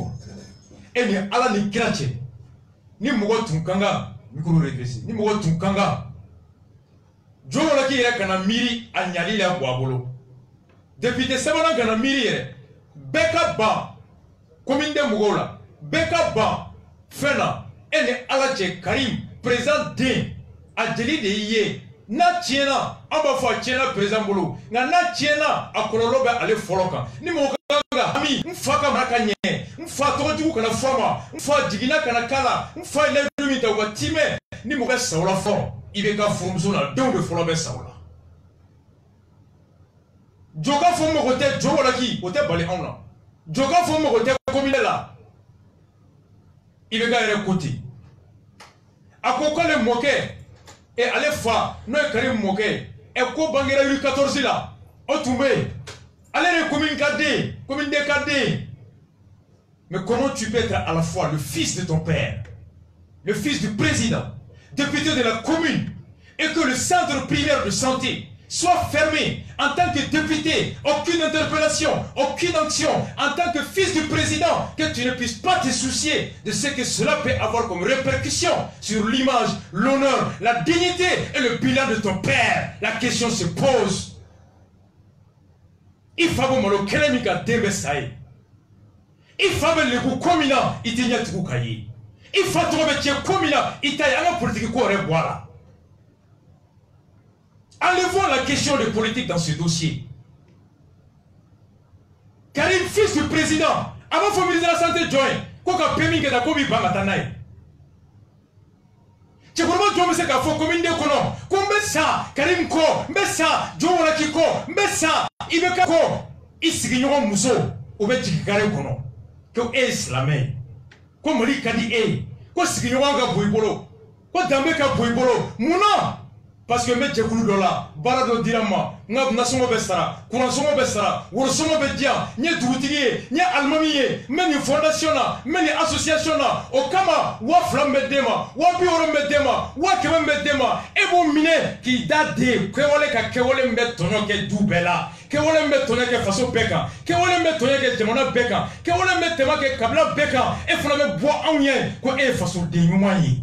Et ni Ala ni Krache, ni Mouwa Tunkanga, micro régressé, ni Mouwa Tunkanga. Joe Laki est un miri à Nyali la Boabolo. Député Sabana Gana Miri, Beka Ba, commune de Mougola, Beka Ba, Fena, et ni Ala Karim. Président D a délit de yé na tiena aba fa tiena président bolo na tiena akololo ba ale foloka ni mo kanga ami mfaka makanye mfa toju kana fama mfa digina kana kala mfa le limita wa time ni mo ka sawla fo ibe ka fumzo na don de folo be sawla joga fo mo kote jogo la ki kote bale ona joga fo mo kote komile la ibe ka ere koti Akoko le moqué et allez fa no Karim moqué et ko bangera 14 là o tombé allez les communes KD commune de KD. Mais comment tu peux être à la fois le fils de ton père, le fils du président, député de la commune et que le centre primaire de santé soit fermé en tant que député, aucune interpellation, aucune action, en tant que fils du président, que tu ne puisses pas te soucier de ce que cela peut avoir comme répercussion sur l'image, l'honneur, la dignité et le bilan de ton père. La question se pose. Il faut que le Kélémika démessaille. Il faut que le communant il il faut trouver comme il a un politique qui aurait voilà. Enlevons la question de politique dans ce dossier. Karim, fils du président, avant le ministre de la Santé, joint, quoi que permis que Dakobi Bamatanaï. Tu comprends que je suis commune de Kono, comme ça, Karim Ko, mais ça, Joe Lakiko, mais ça, Ibeka Ko, Isignon Mousso, ou Betty Karim Kono, que est islamé, comme Ri Kadi E, quoi Signoanga Bouibolo, quoi Dambeka Bouibolo, Mouna. Parce que mes jekulu dola barado dirama ngab nasongo besara kuransomo besara worsomo bedia nye dugutigi nye almamiye meni fondation na meni association na o kama wa flambe dema wa bioro medema wa kebe medema ebo mine ki dade kwole ka kewole mbe tonyo ke dubela kewole mbe tonyo ke faso beka kewole mbe tonyo ke jamana beka kewole mbe tema ke kabla beka e fona me bo anyen ko e faso de nyumanyi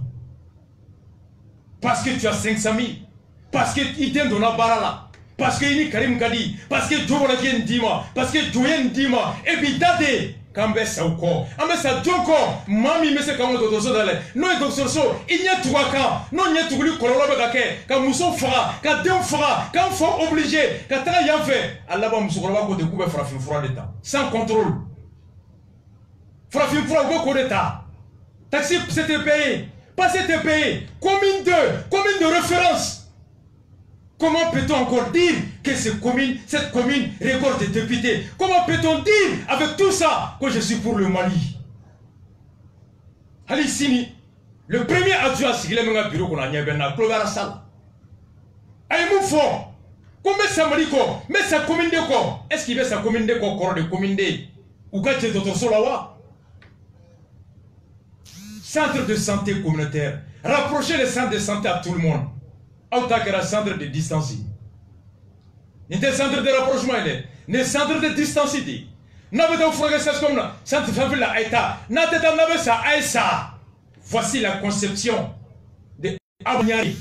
parce que tu as 500 000. Parce qu'il t'aime dans la barala. Parce qu'il y a Karim Kadi. Parce que Joe Bonaki Ndima. Parce que Joyen Ndima. Et puis Dade. Kambe Sauko. Ambe sa Djoko. Mami Mese Kamoto Doso Dale. Non et Docteur So. Il n'y a trois cas. Non il y a tout le Kololo Bekake. Ka Mousso Fara. Ka Dem Fara. Ka Fort obligé. Ka Tara Yanfe. Allah va Mousso Kolova Kote Koube Frafin Fura d'État. Sans contrôle. Frafin Fura Koube d'État. Taxi c'était payé. Pas c'était payé. Commune de référence. Comment peut-on encore dire que cette commune récolte des députés? Comment peut-on dire avec tout ça que je suis pour le Mali? Halissini, le premier adjoint à Siglemenga bureau qu'on a nié ben na Clovera Sal. Aïmou fort. Combien ça Mali ko? Mais sa commune de quoi? Est-ce qu'il veut sa commune de quoi? Corps de commune de ou gâté d'autres solawa? Centre de santé communautaire. Rapprocher les centres de santé à tout le monde. Autant centre de distance. N'était centre de rapprochement, ne centre de distance. N'avait pas frère comme là, centre de famille la Aïta, n'avait pas ça Aïssa. Voici la conception de Abnyari,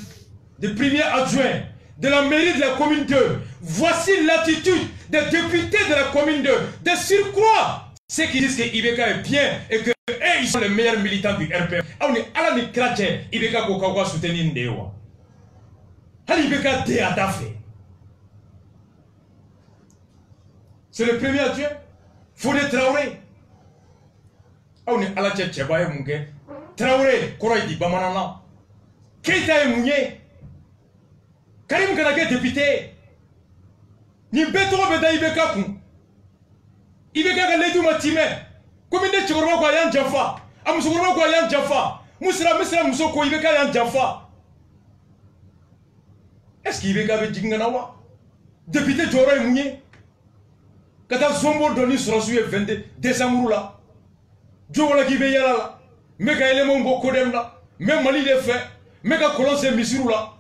de premier adjoint de la mairie de la commune 2. Voici l'attitude des députés de la commune 2. De surcroît, ceux qui disent que Ibeka est bien et que ils sont les meilleurs militants du RPM. On est à la Nikrache, Ibeka Kokawa soutenir Ndewa. C'est le premier adjoint. Faut les Traoré. On est à la tête de Mouké. Traoré, Koraï di Bamanana. Keita et Mounié. Karim Kanake député. Ni Beto Beda Ibeka Kou. Ibeka Galedou Matime. Combien de Tchorwa Kwayan Jaffa. Amusouroua Kwayan Jaffa. Moussra Moussoko Ibeka Yan Jaffa. Est-ce qu'il y a des gens député Jora et Mounié? Quand on Zombo donné sur le 22 décembre là, Jola qui veille là, Meka élément beaucoup d'em là, même Mali les fait, Meka colon c'est Misirou là,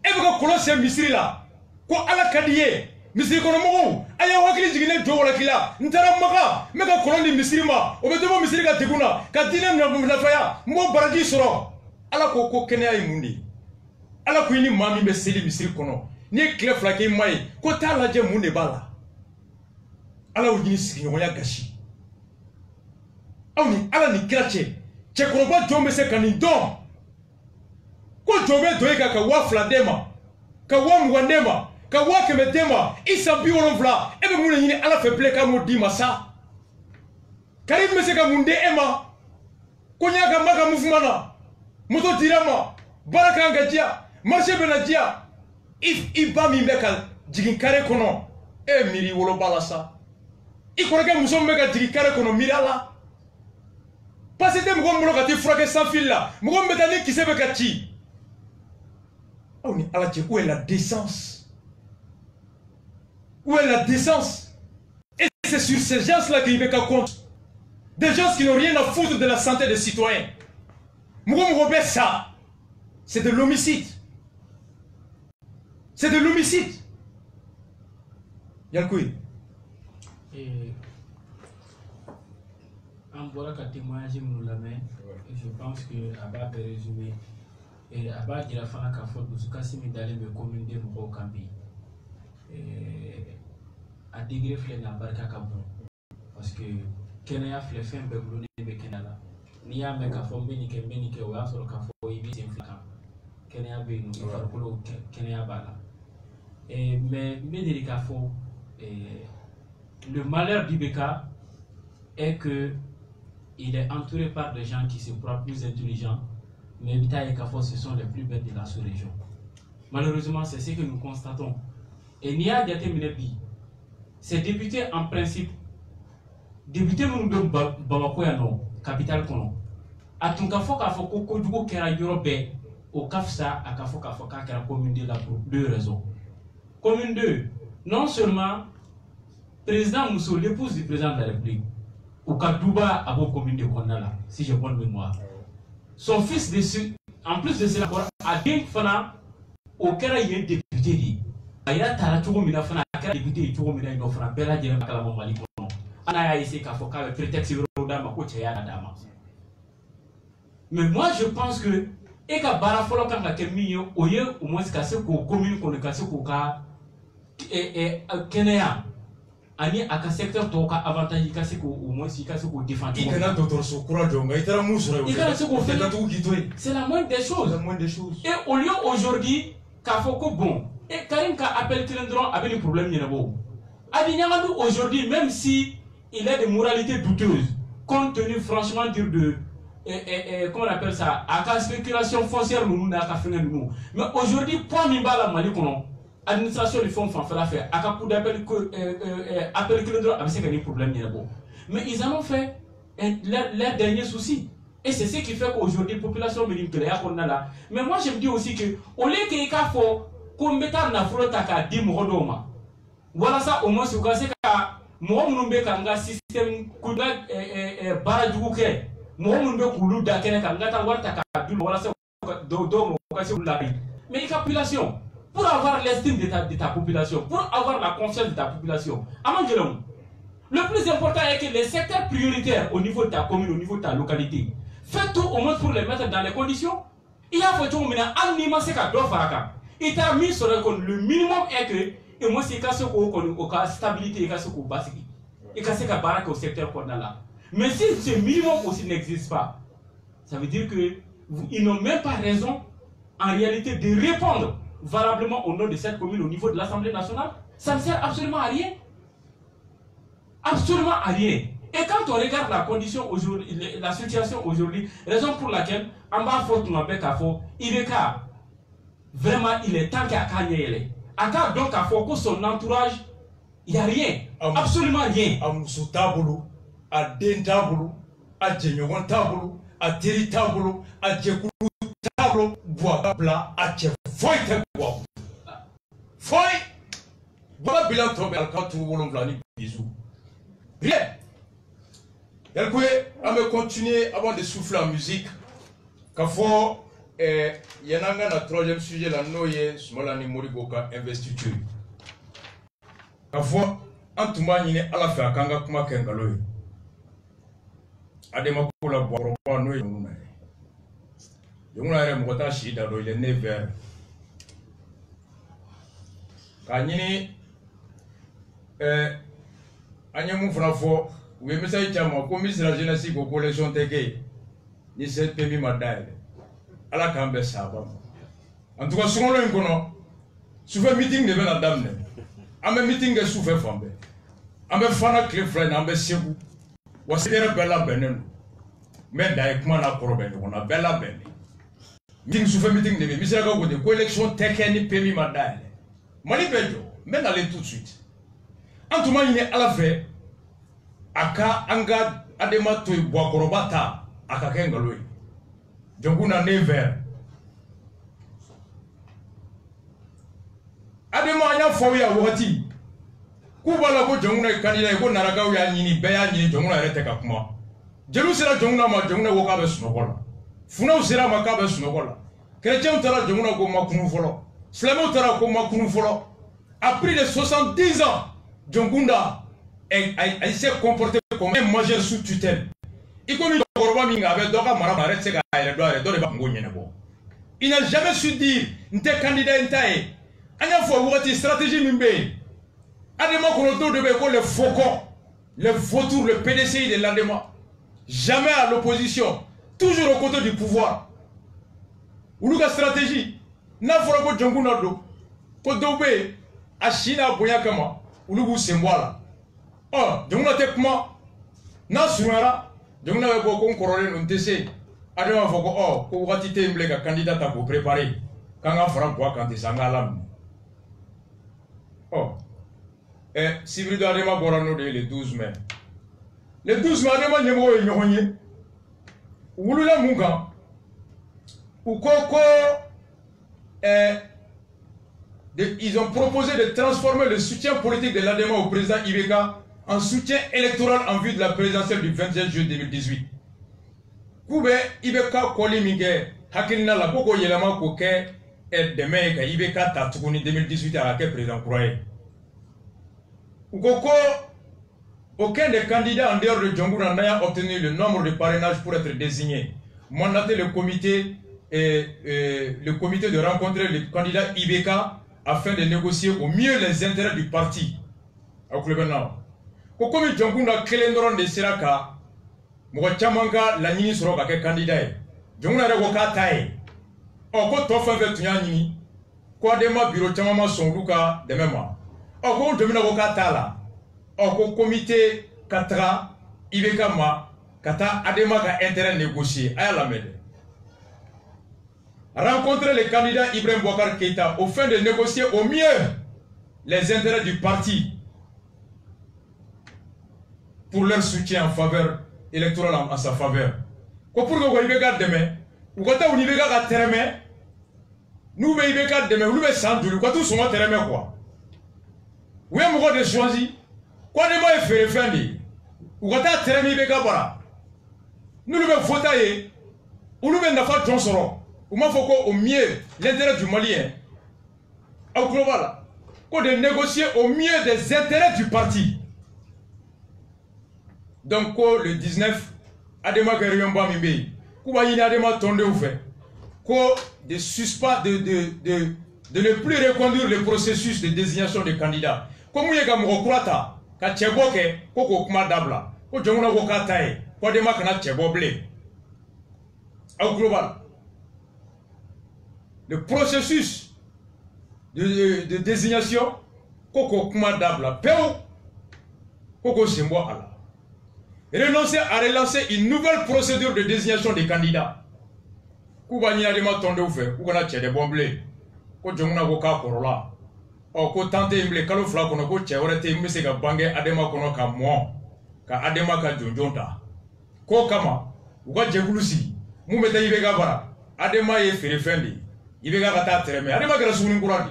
et Meka colon c'est Misiri là, quoi à la Kadié, Misiri Konomo, Aya Wakili Jigine Jola qui là, Ntara Maka, Meka colon de Misirima, au besoin Misiri Katiguna, Kadinem Nafaya, Mo Baradi Soro, à la Koko Kenya et Mundi. ala ko ni mami be seli misiri kono ni kle flake mai ko ta la je mun de bala ala o jini sigi nyoya gashi awni ala ni krache che ko ba jombe se kan don ko jombe do ka wa fladema ka wa mwandema ka wa kemedema isa bi wono vla e be mun ni ala fe ple ka mo di masa karim me se ka munde ema ko nya ka maka mufumana moto dirama baraka ngajia marché benajia if iba mi meka jigin kare kono e miri wolo balasa i koreke muso meka jigin kare kono mirala parce que mo ngolo kati frake sans fil là mo ngombe tani ki sebe kati on ala ti où est la décence, où est la décence? Et c'est sur ces gens là qu'il veut compte, des gens qui n'ont rien à foutre de la santé des citoyens. Mougon ça, c'est de l'homicide. C'est de l'homicide. Yalkoui. Et en voilà qu'à témoigner nous la main, je pense que Abba peut résumer. Et Abba dit la fin à Kafot, nous sommes d'aller me commander au campi. À degré flé n'a pas de cabon. Parce que Kenya flé fait un peu de Kenala. ni ya me ka fo benike o ya soro ka fo ibi inflaka kenya be no farkolo kenya bala mais me dire ka fo le malheur d'Ibeka est que il est entouré par des gens qui se croient plus intelligents, mais Bita et Kafo, ce sont les plus bêtes de la sous-région. Malheureusement, c'est ce que nous constatons. Et Nia Diate Minebi, ces députés en principe, députés Mounoudou Bamako Yano, capitale Kono, à ton Kafo Koko Dugo Kera Yorobe, au Kafsa, à Kafo Kera commune de là pour deux raisons. Commune 2, non seulement président Mousso, l'épouse du président de la République, au Kadouba à vos communes de Kondala, si j'ai bonne mémoire. Son fils, en plus de cela, a dit Fana, au Kera y a député. Il y a Taratogo Mina Fana, député, et Togo Mina Fana, Bella Djera Kalama Malikono. Ana essayé qu'à Foka, le prétexte Rodama, Kochaya Dama. Mais moi, je pense que, et qu'à Barafolo, quand la Kemio, au lieu au moins casser qu'aux communes qu'on est cassé qu'au cas, et Kenya. Ani aka secteur toka avantage ikase ko au moins ikase ko défendre. Ikana docteur Sokura Jonga itara musura. C'est la moindre des choses. La moindre des choses. Et au lieu aujourd'hui Kafoko bon et Karim ka appelle Kilendron avec des problèmes yenabo. Adinyamadu aujourd'hui même si il a des moralités douteuses compte tenu franchement dire de comment on appelle ça aka spéculation foncière nous na ka fenga nous. Mais aujourd'hui point mimbala mali kono administration du fonds fait l'affaire à coup d'appel appel que le droit avec ces problèmes mais ils en ont fait leur dernier souci et c'est ce qui fait qu'aujourd'hui la population me dit que là mais moi je me dis aussi que au lieu qu'il faut qu'on mette en flotte à 10 mois voilà ça au moins c'est que c'est moi mon kanga système kuda barajuke moi mon kulu dakene kanga ta warta ka dul voilà ça do mais la population pour avoir l'estime de ta population, pour avoir la confiance de ta population, le plus important est que les secteurs prioritaires au niveau de ta commune, au niveau de ta localité, fais tout au moins pour les mettre dans les conditions. Il y a fait tout maintenant, il t'a mis sur le minimum est que, et moi c'est casse au stabilité, et casse au basique, et casse au baraque au secteur qu'on a là. Mais si ce minimum aussi n'existe pas, ça veut dire qu'ils n'ont même pas raison en réalité de répondre valablement au nom de cette commune au niveau de l'Assemblée nationale. Ça ne sert absolument à rien. Absolument à rien. Et quand on regarde la condition aujourd'hui, la situation aujourd'hui, raison pour laquelle, en bas, Ibeka, vraiment, il est temps qu'à Kanyele. Aka donc à Foko, son entourage, il n'y a rien. Absolument rien. À Moussou Taboulou, à Den Taboulou, à Djenyogon Taboulou, à Teri Taboulou, à Djekoulou Taboulou, Bois Blanc, à Tchef. Foi voilà bilan tombé à quand tout le monde bisous bien elle peut continuer avant de souffler en musique quand faut yananga na troisième sujet la noye Smolani Moriboka investiture quand faut antuma nyine ala fa kanga kuma kengaloy adema kula boa noye nguna re mota shida do il est 9h Kanyini Anyamou Frafo, oui, mais ça y est, comme il la jeunesse pour collection teke, ni cette pémi madaille. À la cambe saba. En tout cas, selon le kono, souvent meeting de la dame. Ame meeting de souffle fambe. Ame fana cliffren, ame sebu. Wasidera bella benen. Mais d'ailleurs, na problème, on a bella ben. Meeting souffle meeting de misera go de collection teke ni pémi madaille. Mali Bello, mais allez tout de suite. En tout cas, il est à la fin. Aka anga adema toy boakorobata aka kengaloy. Jonguna never. Adema anya foya wati. Kubala ko jonguna kanila ko naraga ya nyini be ya nyini jonguna rete ka kuma. Jelu sera jonguna ma jonguna wo ka be sunokola. Funa sera ma ka be sunokola. Chrétien tara jonguna ko makunu folo. Après les 70 ans, Djongunda s'est comporté comme un majeur sous tutelle. Il n'a jamais su dire n'était candidat intae. Anya fois stratégie mimbe. Adema konoto de beko les faucons, les vautours, le PDCI de l'Andema. Jamais à l'opposition. toujours aux côtés du pouvoir. Ou la stratégie, n'a pas de Django Nado, Kodobe, Achina Boyakama, ou le Boussemboala. Oh, Django Tekma, n'a souvera, Django n'a pas de corolé non tessé. Adama Foko, oh, Kouratite Mblega, candidat pour préparer. Quand on fera quoi quand il s'en a. Oh, et si vous avez le 12 mai. Le 12 mai, ils ont proposé de transformer le soutien politique de l'ADEMA au président Ibeka en soutien électoral en vue de la présidentielle du 27 juillet 2018. Koube Ibeka Kolimige, Hakilina la Boko Yelama Koke, et demain, Ibeka Tatouni 2018 à laquelle président Kouraye. Aucun des candidats en dehors de Django n'a obtenu le nombre de parrainages pour être désigné. Mandater le comité de rencontrer le candidat Ibeka afin de négocier au mieux les intérêts du parti. Comme Django n'a créé un de Siraka, Mouachamanga l'a nini sur le candidat. Django n'a pas taille. Oh, quand tu as fait Tunyani, quoi de ma bureau Chamama son Luka de même. Oh, quand tu as fait au comité Katra, Ibeka Ma, Kata Adema a intérêt à négocier. À la mêlée. Rencontrer les candidats Ibrahim Bouakar Keïta au fin de négocier au mieux les intérêts du parti pour leur soutien en faveur électoral en sa faveur. Pour que Ibeka demain, ou quand on Ibeka a terminé, nous Ibeka demain, nous sans doute, quand tout sont terminé quoi. Oui, moi de choisir. Quoi de moi faire fendi ou quand tu as Ibeka bara nous le voter ou nous n'a pas Johnson ou ma faut au mieux l'intérêt du Malien au global quoi de négocier au mieux des intérêts du parti. Donc le 19 Adema Gariomba Mimbe Kouba Yina Adema Tonde ou fait quoi de suspend de ne plus reconduire le processus de désignation des candidats comme il y a comme Rokrata ka cheboke koko kuma dabla ko jonguna ko kataye ko de makana cheboble au global le processus de désignation koko kuma dabla peu koko sembo ala renoncer à relancer une nouvelle procédure de désignation des candidats kuba nyina de ma tonde ou fait ko na chede bomble ko jonguna ko ka korola o ko tante imble kalo fla kono ko chewrete imbe se ga bange adema kono ka mo ka adema ka jonjonta ko kama uga jegulusi mu meta ibe ga bara adema ye fere fendi ibe ga ta tereme adema ga sunu kuradi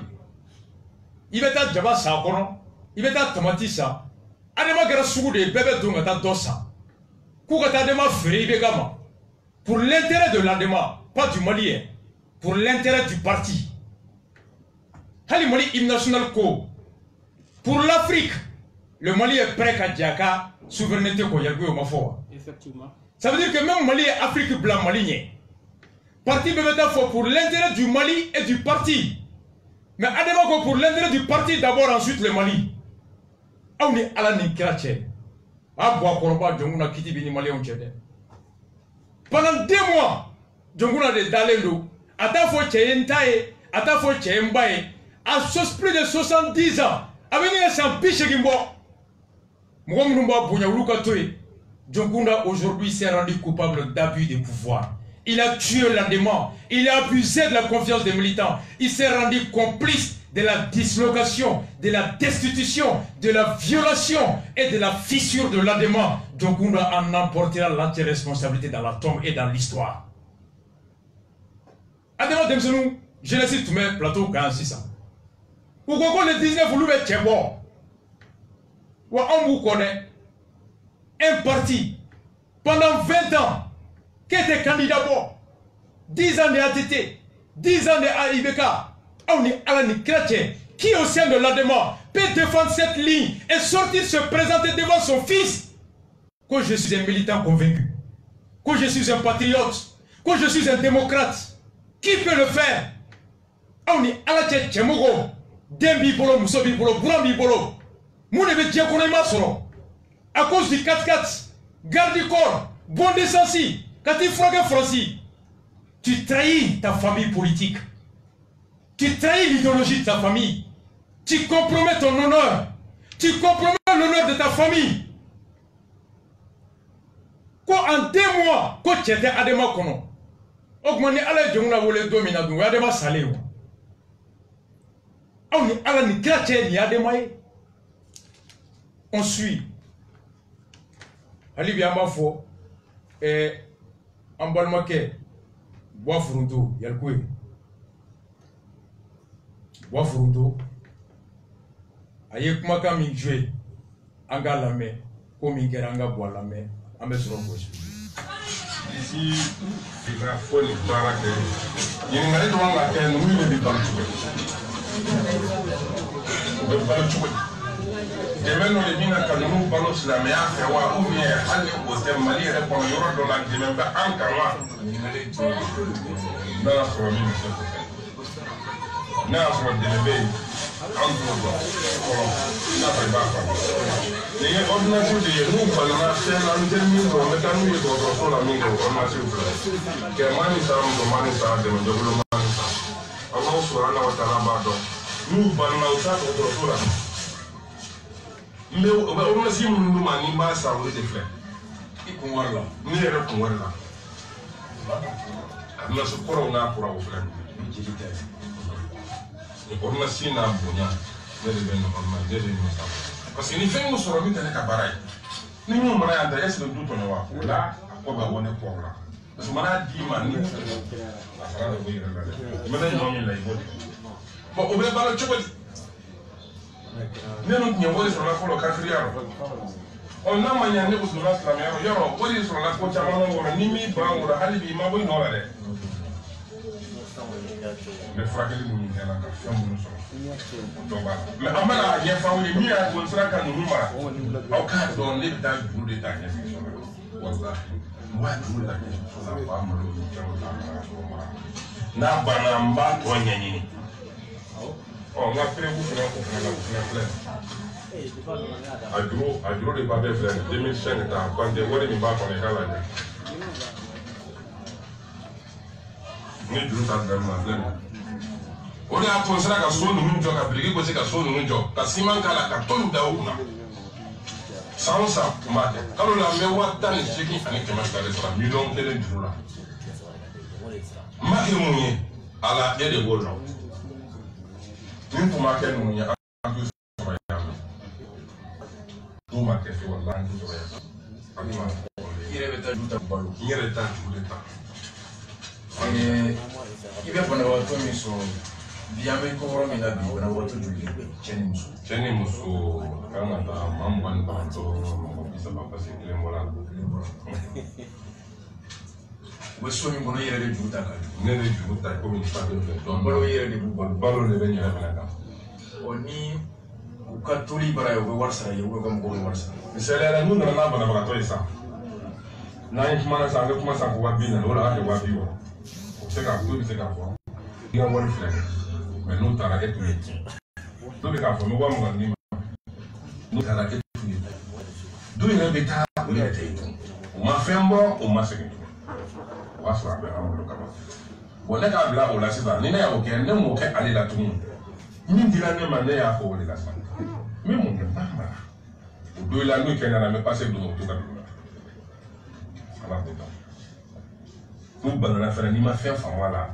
ibe ta jaba sa kono ibe ta tomati sa adema ga sugu de bebe dunga ta dosa ku ga ta adema fere ibe ga ma pour l'intérêt de l'adema pas du Malien pour l'intérêt du parti. Le Mali hymne national ko. Pour l'Afrique, le Mali est prêt à Djaka, souveraineté ko yalgou au Mafo. Effectivement. Ça veut dire que même Mali est Afrique blanc malien. Parti Bebeta faut pour l'intérêt du Mali et du parti. Mais Ademako pour l'intérêt du parti d'abord, ensuite le Mali. Ah, on est à la Nikrache. Ah, Boakoroba, Djonguna Kiti Bini Mali on chede. Pendant 2 mois, Djonguna de Dalendo, Atafo Cheyentae, Atafo Cheyembae, à plus de 70 ans, avec un piche Gimbo. Mwamnumba Bounyaoulouka Toé, Djonguna aujourd'hui s'est rendu coupable d'abus de pouvoir. Il a tué l'Andéma, il a abusé de la confiance des militants, il s'est rendu complice de la dislocation, de la destitution, de la violation et de la fissure de l'Andéma. Djonguna en emportera l'entière responsabilité dans la tombe et dans l'histoire. Adema Demsenou, je laisse tout mes plateaux quand c'est ça. Ou le 19 vous l'avez tchèbo. Ou on vous connaît un parti pendant 20 ans qui était candidat bon 10 ans de ATT 10 ans de AIBK on est Alani Chrétien qui au sein de l'Adema peut défendre cette ligne et sortir se présenter devant son fils que je suis un militant convaincu, que je suis un patriote, que je suis un démocrate. Qui peut le faire? On est Alani Tchemogo Dembi Bolo, Moussobi Bolo, Brambi Bolo. Mounebe Djekoné Masoro. À cause du 4-4, garde du corps, bon descensi, Quand tu frappes Francis, tu trahis ta famille politique. Tu trahis l'idéologie de ta famille. Tu compromets ton honneur. Tu compromets l'honneur de ta famille. Quoi en 2 mois, quoi tu étais Adema Kono. Augmenter à la Djungla ou les dominants, ou Adema Salé. On est à la Nikrache, ni Adema. On suit. Ali Biamafo et Ambalmake, Bois Frundo, Yalkoué. Bois Frundo. Aye kuma kan min joué an ka lamɛn ko min kɛra an ka bɔ a lamɛn an bɛ sɔrɔ gosi. Ici i ka fɔ nin baara kɛ ɲininkali dɔrɔn ka kɛ numu bɛ di balo cogo di u bɛ balo cogo di dɛmɛ dɔ de bɛ na ka numu balo silamɛya fɛ wa ubiyɛn hali o tɛ Mali yɛrɛ kɔnɔ yɔrɔ dɔ la dɛmɛ bɛ an kan wa ɲininkali dɔrɔn n'a y'a sɔrɔ min bɛ se k'o kɛ n'a y'a sɔrɔ dɛmɛ bɛ yen. Les ordonnances de nous, pendant c'est l'antenne, on met un millier de la mine, ordonnance. Kermani Sam, Domani Sam, de Développement. Alors, sur un autre Talabado, nous, pendant ça, notre tour. Mais on a si nous manima, ça vous défait. Et qu'on va là, nous y répondons là. Nous sommes pour on a pour vous faire. On a si na bonya ne de ben normal de de no parce que ni fait mo soro mi tane ka barai ni mo mara ya da est le doute on wa la ko ba wona ko la parce que mara di man ni afara de boyira la me na nyonyi la ibo bo o be balo chobodi ne no nyen wori so la ko lo ka friaro on na manya ne ko so la islamiyaro yoro wori so la ko chama no wona ni mi ba wora hali bi ma boy no la de le fragile ni na ka fiamu no so mais amana ya fawli mi ya ko sura kan no mara au ka don le da du de ta ya so wallahi wa du la ke so la ba ma lo ni jaw la na bana mba to nyanyi oh na pre bu na ko na plein agro de babe frère 2005 ta quand de wori mi ba ko ne kala ni ni du ta da ma plein o de y'a to sera ka so ninnu jɔ ka biriki gosi ka so ninnu jɔ ka siman k'a la ka tolu da o kunna san o san tun b'a kɛ kalo la n bɛ 18 ani 100 sɔrɔ miliyɔn 1 juru la n b'a kɛ mun ye ala e de b'o dɔn ni tun b'a kɛ ninnu ye an t'u sɔrɔ yan nɔ n'u ma kɛ fiyewu walahi an t'u sɔrɔ yan nɔ i yɛrɛ bɛ taa juru ta balo n yɛrɛ taa juru de ta i bɛ banabagatɔ min sɔrɔ Biame ko woro mi na bi na wato juli cheni musu kana ta mambo ni bato bisa ba pasi kile mola weso mi bono yere de juta ka ne de juta ko mi fa de don balo yere de bu balo le ben yere na ka oni ka tuli bara yo warsa yo ko mo ko warsa misale la nuna na bana ba to isa na yi kuma na sa kuma sa ko wabi na wala ake wabi wo o se ka ko se ka fo ya woni fle mais nous t'as raqué tous les temps. Nous les gars, nous allons nous nous t'as raqué tous les temps. D'où il est bêta, où il est tout. On m'a fait un bon, on m'a segué. On va se rappeler un peu le camarade. Bon, les gars, là, on l'a dit, n'y a aucun, ne m'aucun aller là tout le monde. Ni dit là, ne m'a n'est à quoi on est là. Mais mon gars, pas mal. Au deux la nuit, qu'il n'a même pas passé de mon tour à l'eau. Ça va dedans. Nous, ben, on a fait un immense fait un fameux là.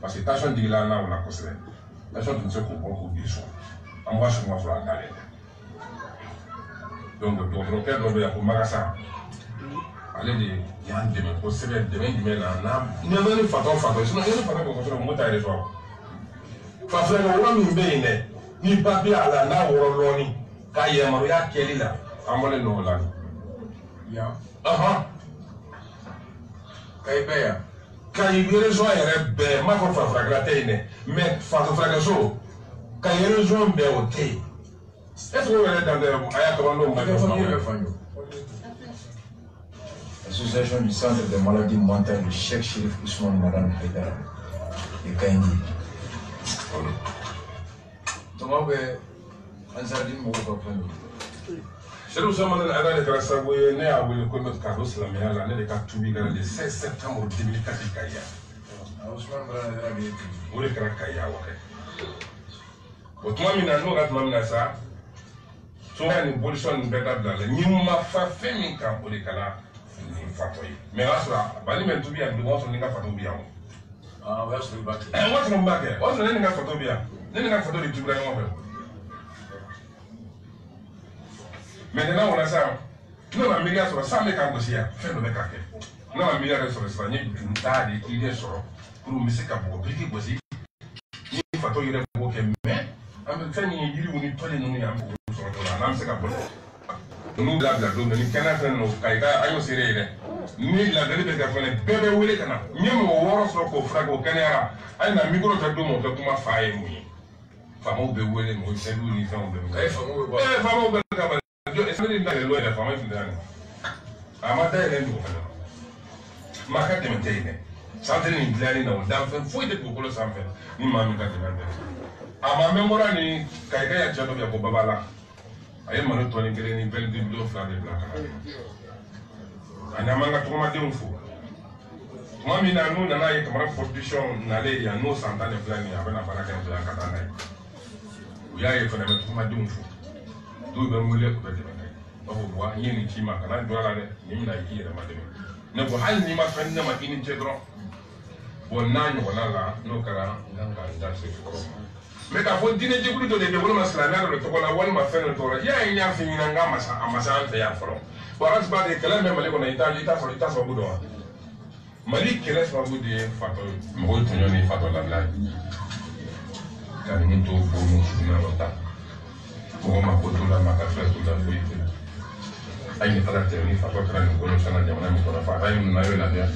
Parce que tâche de là, on a considéré. La chose ne se comprend qu'au besoin. En moi, je suis à la donc, le père de l'Obeya pour Magassa, allez, il y a un demain, pour se faire demain, il y a un faton, sinon il y a un faton pour construire un moteur de soir. Parce que le homme ni papier à la na ou l'oni, car il y a un mariage qui est là, à mon nom là. Ya. Kaibea. Quand il rejoint un bébé, ma foi fragratée, mais fato fragasso, quand il rejoint un bébé au thé. Est-ce que vous êtes dans l'association du centre de maladies mentales du Cheikh Chérif Ousmane Madame Haïdara de Kaindi. Donc, on va en sardine, on va prendre. C'est le moment où on a des savoir né à Will Comot Carlos la l'année de 4 le 16 septembre 2004 Kaya. Où le Kaya Autrement, il y a un autre ça. Souvent, une position de bête dans le Nima fait min camp pour les canards. Mais là, Bali m'a tout bien, nous avons un photo bien. Ah, ouais, je suis battu. Et moi, je suis battu. On se donne une photo bien. Nous avons une photo de tout bien. Maintenant, on a ça. Nous avons un milliard sur 100 000 aussi. Fait le mec à quai. Nous avons un milliard sur le soin. Une taille qui est sur pour nous mettre à bout. Briquet aussi. Il faut que tu aies un peu de mais. I'm telling you, you told me I'm sick of it. No blabla, don't you cannot know Kaida. I was here. Me la deliberate of a baby will it. You war of Frago Canara. I am a micro to do more to my fire. Famo be willing, we send you from the Famo. It's really not a lawyer for my family. I'm a dead end. Macadam something in planning or damn for the people or something. Mamma got the ama memora ni kaika ya chado ya babala aye mano toni kele ni bel di do fra de black ana manga to ma de mfu mami na no na ye kamara production na le ya no santa ne plan ya bana bana kan plan ka tanai uya ye fana to ma de mfu do be mule ko de ba ho wa ye ni kima kana do la de ni na yi de ma de ne ko hal ni ma fan na ma ini chedro bona ni wala la no kara nganga nda se ko mais ka fo dine jibulu do de développement islamique do to ko la wal ma fen to ra ya nya fi mina nga masa amasa ante ya foro waras ba de kala me male ko na ita so budo mali kele so budo fato mo to nyoni fato la la kan ni to ko mo na rota ko ma ko to la ma ka fa to da fo ite ai ni fara te ni fato kra ni ko no sana jamana mi ko na fa ai na yo la dia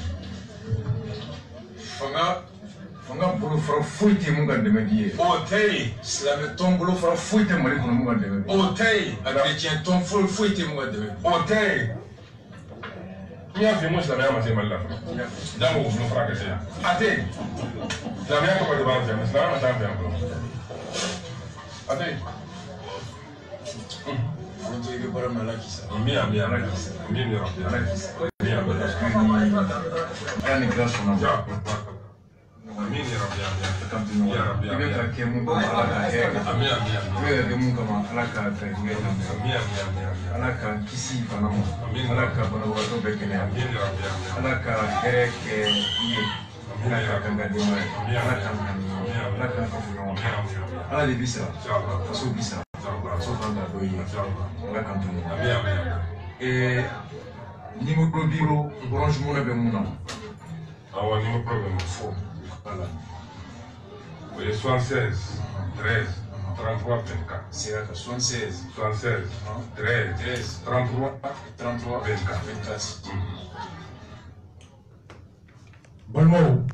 fanga bolo fara foyi tɛ mun ka dɛmɛ di ye. O tɛ yen. Silamɛ tɔn bolo fara foyi tɛ Mali kɔnɔ mun ka dɛmɛ di. O tɛ yen. Chrétien tɔn foyi tɛ mun ka dɛmɛ di. O tɛ yen. N y'a f'i ye n ko silamɛya ma se Mali la fɔlɔ. Jango o bolo fara ka se yan. A tɛ yen. Silamɛya tɔgɔ de b'an fɛ mɛ silamɛya ma se an fɛ yan fɔlɔ. A tɛ yen. Foronto i bɛ baara min Ala k'i sara. Min Ala k'i sara. Min yɔrɔ Ala k'i sara. Min Ala ni kira sɔnna. Amin ya Rabbi ya Rabbi ibe ka ke mun ko ala ka he amin ibe ka mun kama ala ka ka ngai amin ala ka kisi bana mo ala ka bana wa to be kene amin ya Rabbi ala ka here ke iye ala ka ganga de ma ala ka ala ka ko no ala de bisa so bisa so fanda do yi ala ka to amin ni mo pro biro orange mo na be mun na awa ni mo problem fo. Voilà. Oui, 76, 13, 33, 24. C'est là que 76, 13, 33, 24. Balmo,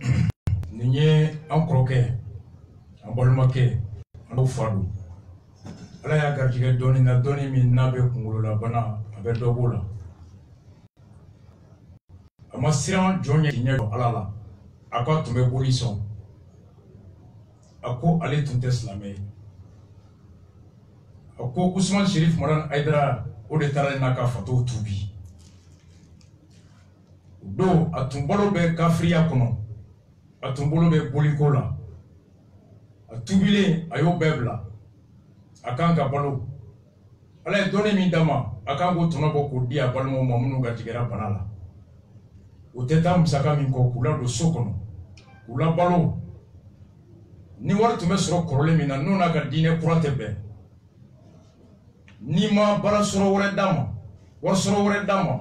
Nini, en croquet, en bolmoquet, en fado. Ala ya garjige doni na doni mi nabe kungolo la bana abe dogola. Ama siran jonye kinye alala. A quoi tu me bolisson? A quoi aller tout eslamé? A quoi Ousmane Chérif Moran Aydara au détail n'a qu'à photo tubi. Do a tumbolo be kafria kono. A tumbolo be bolikola. A tubile ayo bebla. A kanga balo. Ala donne mi dama. A kango tonobo ko dia balmo mamunu gatigera banala. Uteta msaka minko kula do sokono kula balo ni wari tume soro korole mina nuna ka dine kurante be ni ma bara soro wore dama war soro wore dama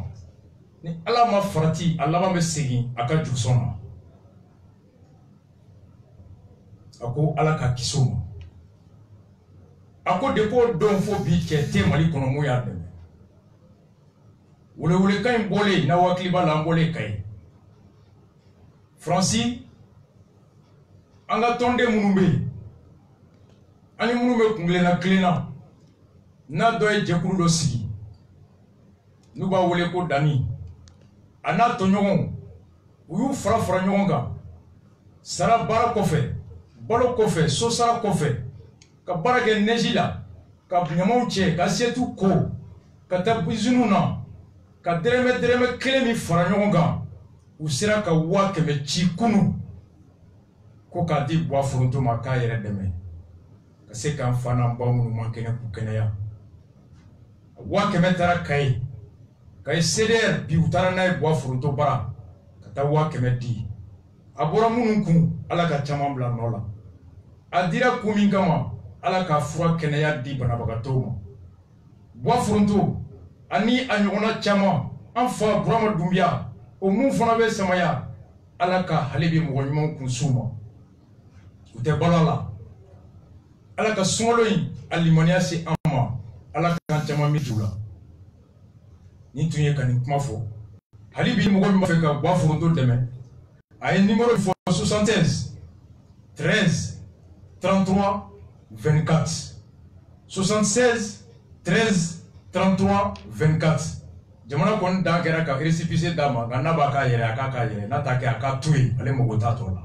ni ala ma farati ala ma segi aka juksona ako ala ka kisoma ako depo don fo bi ke te Mali kono mo ya deme wole kay mbole na wakli bala mbole kay Francis anga tonde munumbe ani munumbe kungle na klena na doye jekuru do sigi nuba wole ko dani ana to nyogon uyu fara nyogonga sara bara kofe bolo kofe so sara kofe ka bara ge nejila ka nyamaw che ka setu ko ka taa usine na ka dɛrɛmɛ kelen min fara ɲɔgɔn kan u sera ka 100,000 ci kunu ko k'a di Buwa Foronto ma k'a yɛrɛ dɛmɛ ka se k'an fa n'an baw minnu man kɛnɛ k'u kɛnɛya 100,000 taara Kayi CDR bi u taara n'a ye Buwa Foronto bara ka taa 100,000 di a bɔra minnu kun Ala ka caman bila nɔ la a dira kun min kama Ala ka fura kɛnɛya di banabagatɔw ma Buwa Foronto ani a ɲɔgɔnna caman an fa Burama Dunbiya o mun fana bɛ samaya Ala ka hali bi mɔgɔ ɲumanw kun s'u ma u tɛ balo la Ala ka sunkalo in a limaniya se an ma Ala ka caman mi t'u la ni tun ye ka nin kuma fɔ hali bi mɔgɔ min b'a fɛ ka Buwa Foronto dɛmɛ a ye numéro fɔ 76 13 33 24 76 13 33 24 jamana kɔni dan kɛra ka récépissé d'a ma nka n'a b'a k'a yɛrɛ a k'a k'a yɛrɛ n'a t'a kɛ a k'a to yen ale mago t'a tɔ la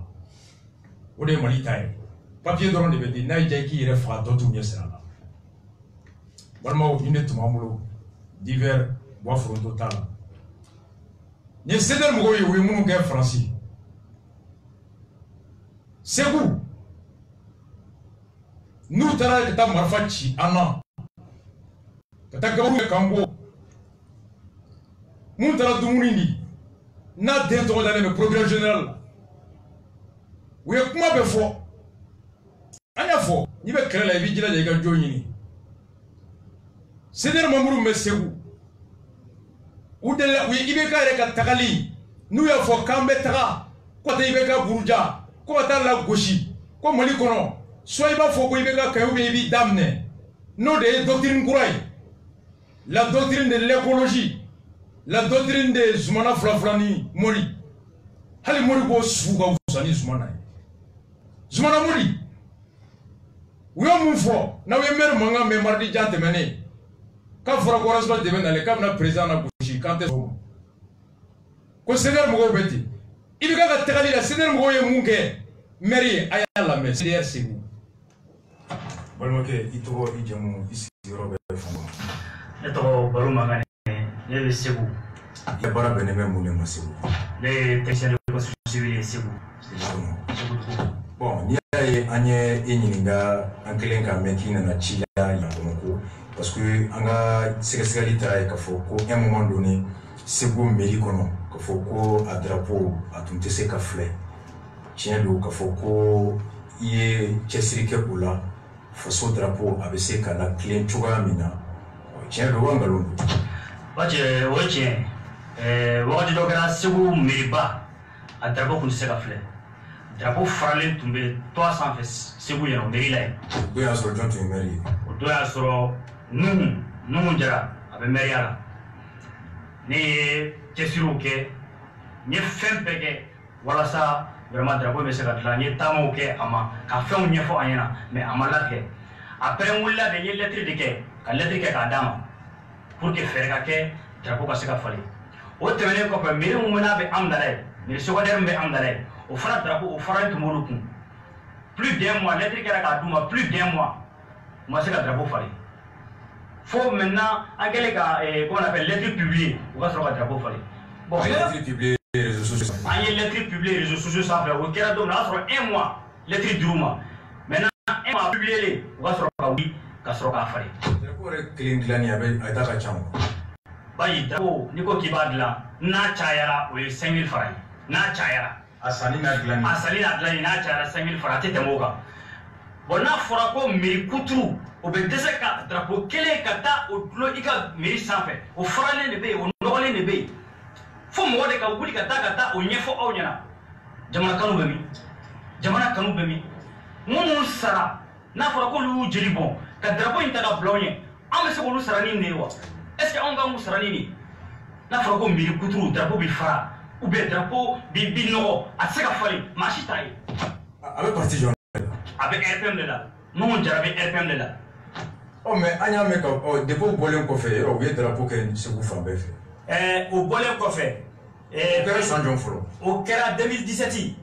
o de ye Mali ta ye papier dɔrɔn de bɛ di n'a y'i diya i k'i yɛrɛ faga dɔ t'u ɲɛ sira la balimaw nin de tun b'an bolo divers Buwa Foronto t'a la nin ye CDR mɔgɔw ye u ye minnu kɛ Faransi Segu n'u taara ka taa marifa ci an na ka taa gabaru kɛ k'an bɔ mun taara dumuni di n'a den tɔgɔ dalen bɛ procureur général la u ye kuma bɛɛ fɔ an y'a fɔ n'i bɛ kɛlɛ la i b'i jilaja i ka jo ɲini CDR membre bɛ Segu u delila u ye IBK yɛrɛ ka tagali n'u y'a fɔ k'an bɛ taga ko ka taa IBK Buruja ko ka taa lagosi ko Mali kɔnɔ soit i b'a fɔ ko IBK kayi ou bien i b'i daminɛ n'o de ye doctrine kura ye la doctrine de l'écologie la doctrine de Zumana Fulafula ni Mori hali Mori b'o sugu ka wusa ni Zumana ye Zumana Mori u ye mun fɔ n'aw ye maire mankan mɛn mardi jan tɛmɛnen k'a fɔra ko Rasmus de bɛ nalen k'a bɛna président na gosi k'an tɛ sɔn o ma ko CDR mɔgɔw bɛ ten IBK ka tagali la CDR mɔgɔw ye mun kɛ maire ye a y'a lamɛn CDR Segu balimakɛ i tɔgɔ i jamu i sigiyɔrɔ bɛ fanga ne tɔgɔ Baro Magane ne bɛ Segu i ka baara bɛnnen bɛ mun de ma Segu ne ye technicien de construction civile ye Segu bon n'i y'a ye an ye e ɲininka an kɛlen k'a mɛn k'i nana ci la yan Bamakɔ parce que an ka sɛgɛsɛgɛli taara ye k'a fɔ ko un moment donné Segu mairie kɔnɔ k'a fɔ ko a drapeau a tun tɛ se ka filɛ tiɲɛ don k'a fɔ ko i ye cɛsiri kɛ o la faso drapeau a bɛ se ka latilen cogoya min na tiɲɛ don wa nkalon don Bacɛ o ye tiɲɛ ye wagati dɔ kɛra Segu mairiba a drapeau tun tɛ se ka filɛ drapeau faralen tun bɛ toit sanfɛ Segu yen mairie la yen o don y'a sɔrɔ jɔn tun ye maire ye o don y'a sɔrɔ Nuhu Jara a bɛ maire la ne ye cɛsiriw kɛ n ye fɛn bɛɛ kɛ walasa vraiment drapeau bɛ se ka dilan n ye taamaw kɛ a ma ka fɛnw ɲɛfɔ a ɲɛna mais a ma latigɛ après n wulila de n ye lettre de kɛ ka lettre kɛ k'a d'a ma pour que fɛɛrɛ ka kɛ drapeau ka se ka falen o tɛmɛnen kɔfɛ mairie mun n'a bɛ an dala ye mairie secondaire min bɛ an dala ye o fana drapeau o faralen tun b'olu kun plus d'un mois lettre kɛra k'a d'u ma plus d'un mois u ma se ka drapeau falen fo maintenant an kɛlen ka comment on appelle lettre publiée u ka sɔrɔ ka drapeau falen bon lettre publiée réseaux sociaux an ye lettre publiée réseaux sociaux sanfɛ o kɛra don min o y'a sɔrɔ un mois lettre dir'u ma maintenant un mois publié u ka sɔrɔ ka wuli ka sɔrɔ k'a falen drapeau yɛrɛ kelen dilanni a da ka ca o bayi drapeau n'i ko k'i b'a dilan n'a cayara o ye 5000 francs ye n'a cayara a sanni n'a dilanni n'a cayara 5000 francs a tɛ tɛmɛ o kan bon n'a fɔra ko mairie kuturu o bɛ dɛsɛ ka drapeau kelen ka taa o dulon i ka mairie sanfɛ o faralen de bɛ yen o nɔgɔlen de bɛ yen fo mɔgɔ de ka wuli ka taa o ɲɛfɔ aw ɲɛna jamana kanu bɛ min jamana kanu bɛ min minnu sara n'a fɔra k'olu y'u jeli bɔn ka drapeau in ta ka bila aw ɲɛ an bɛ se k'olu sara ni nin ye wa est ce que anw kan k'u sara ni nin n'a fɔra ko mairie kuturu drapeau bi fara ou bien drapeau bi nɔgɔ a tɛ se ka falen maa si t'a ye a bɛ parti jɔn a bɛ RPM de la Nuhu Jara bɛ RPM de la mais an y'a mɛn ka dépôt bɔlen kɔfɛ yɔrɔ u ye drapeau kɛ Segu fan bɛɛ fɛ o bɔlen kɔfɛ o kɛra san jɔn fɔlɔ o kɛra 2017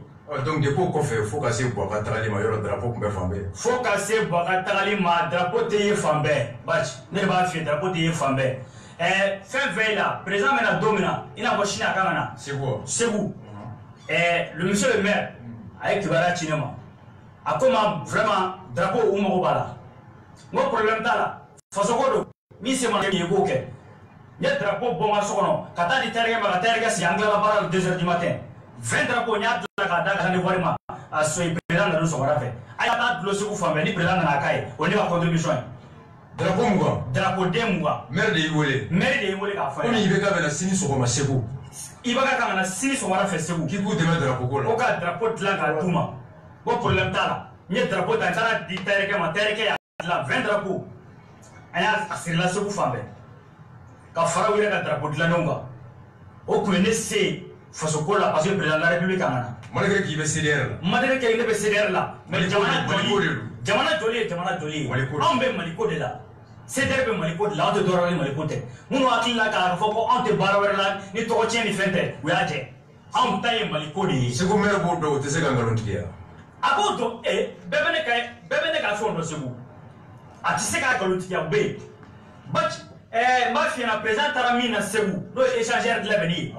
donc dépôt kɔfɛ fo ka se Buwa ka tagali ma yɔrɔ drapeau tun bɛ fan bɛɛ fo ka se Buwa ka tagali ma drapeau tɛ ye fan bɛɛ Bac ne de b'a f'i ye drapeau tɛ ye fan bɛɛ fin veille là, président mena domina, il a voché à Kamana. C'est quoi? Le monsieur le maire, avec Kibara Chinema, a comment vraiment drapeau ou Mobala. Mon problème là, Fasokodo, Miss Mani Boke. Il y a drapeau bon à son Kata di Terga Magaterga, si Angla Bara 2h du matin. 20 drapeaux, il y a de la Kata de Warima, à ce président de l'Osorafe. Ayata de l'Osou Family, président de la Caille, on est à contribution. Drapeau Mouga. Drapeau Demouga. Maire de Iwole. Maire de Iwole à faire. On y va à Sini sur ma Sebou. Il va à la Sini sur ma Sebou. Qui peut démettre drapeau là? Aucun drapeau de la Touma. Bon problème là. Il y a drapeau dans la di Terga Materga, la 20 drapeaux. Aya asirila Sebou Fambe. Ka fara wele ka drapeau de la Nonga. Au coup c'est Fasoko la parce que président de la République amana. Malgré qu'il veut CDR là. Malgré qu'il veut CDR là. Mais Jamana Joli. On veut Maliko de là. CDR veut Maliko de là. On te doit Maliko de. Nous akili la ka foko on te barawer la ni to tien ni fente. Uyaje. On taille Maliko de. C'est comme maire Bordeaux, tu sais quand on dit. Abodo bebene ka fondo Sebou. Ati se ka kalutiya be. But mafia na président Taramina Sebou, do échangeur de l'avenir.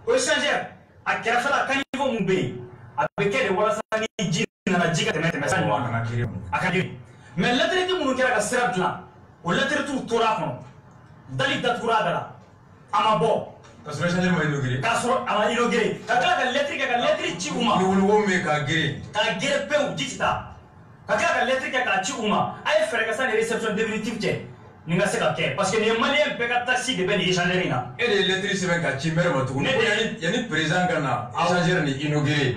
O échangeur a kerafala kanivo mumbe. Abeke de wala sani jina na jiga temete sani wana akadiri. Mais lettre qui munu kera ka serap là. O lettre tout tora kono. Dali datura dala. Amabo. Kasoro échangeur ma inauguré. Kasoro ama inauguré. Kakala ka lettre ci uma. Ni wolo me ka gere. Ka gere pe u jitita. Kakala ka lettre ka ci uma. Ay fere ka sani réception définitive je. Ninga se ka ke parce que les Maliens pe ka taxi de ben échangeur ina. Et les lettres se ben ka ci maire ma tukuni. Yani président kana échangeur ni inauguré.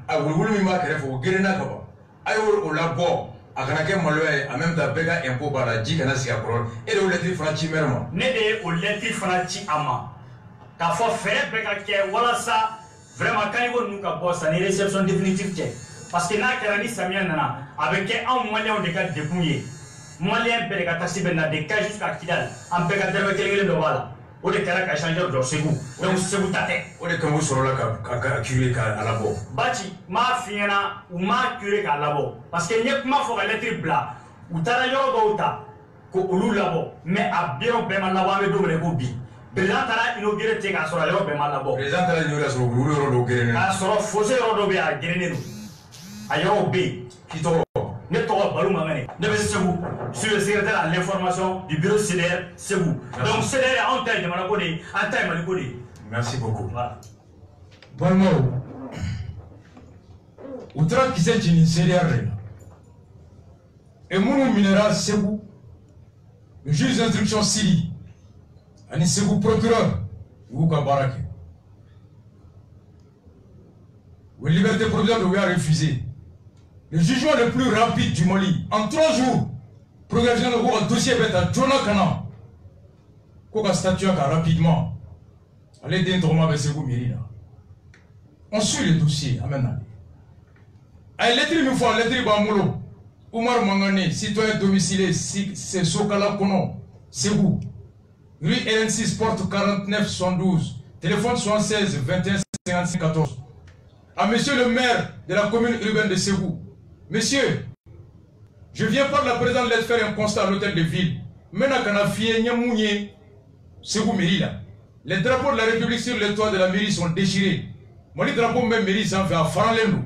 A wulu mi ma kere fo gere na ka ba. Ay wol o la bo. Akana ke malo en même temps pe ka impôt par la ji kana si akoro. Et les lettres fana ci maire ma. Ne de o lettres fana ci ama. Ka fo fere pe ka ke wala sa vraiment quand ils vont nous ka boss ni réception définitive je. Parce que na kera ni samia nana avec un Malien de ka dépouiller. Malien pe ka taxi ben na de ka jusqu'à Kidal. Am pe ka derbe kelele do wala. O de kera ka changer do Sebou. Donc Sebou tate. O de kamo soro la ka curé ka alabo. Bati ma fiena ou ma curé ka alabo. Parce que nyep ma fo ka lettre bla. Ou tara yoro do uta ko ulu labo. Mais a biro be ma labo me do me ko bi. Président tara inauguré te ka soro yoro be ma labo. Président tara inauguré soro ulu yoro do gere. Ka soro fosé yoro do be a gere ne. A yoro be ki to ne to balu mamene. Ne be Sebou sur le secrétaire à l'information du bureau CDR Sebou. Donc CDR en taille de Malakode, en taille Malakode. Merci beaucoup. Voilà. Bon mot. Outra qui s'est dit CDR. Et mon minéral Sebou, le juge d'instruction Siri, Ani Sebou procureur, Ouka Barake. La liberté provisoire de Ouya refusée. Le jugement le plus rapide du Mali, en 3 jours, progression de votre dossier est à Jonah Kana. Koka statue rapidement. Allez d'introma avec Sebou Mirina. On suit le dossier. Amen. Allez, lettre une fois, lettre Bamolo. Oumar Mangane, citoyen domicilé, c'est Sokala Kono, Sebou. Rue LN6, porte 49 112. Téléphone 76 21 55 14. À monsieur le maire de la commune urbaine de Sebou. Monsieur, je viens par la présente lettre faire un constat à l'hôtel de ville. Maintenant qu'on a fié Nyamounié, Sebou mairie là. Les drapeaux de la République sur les toits de la mairie sont déchirés. Moi, les drapeaux même mairie s'en fait à Faralendo.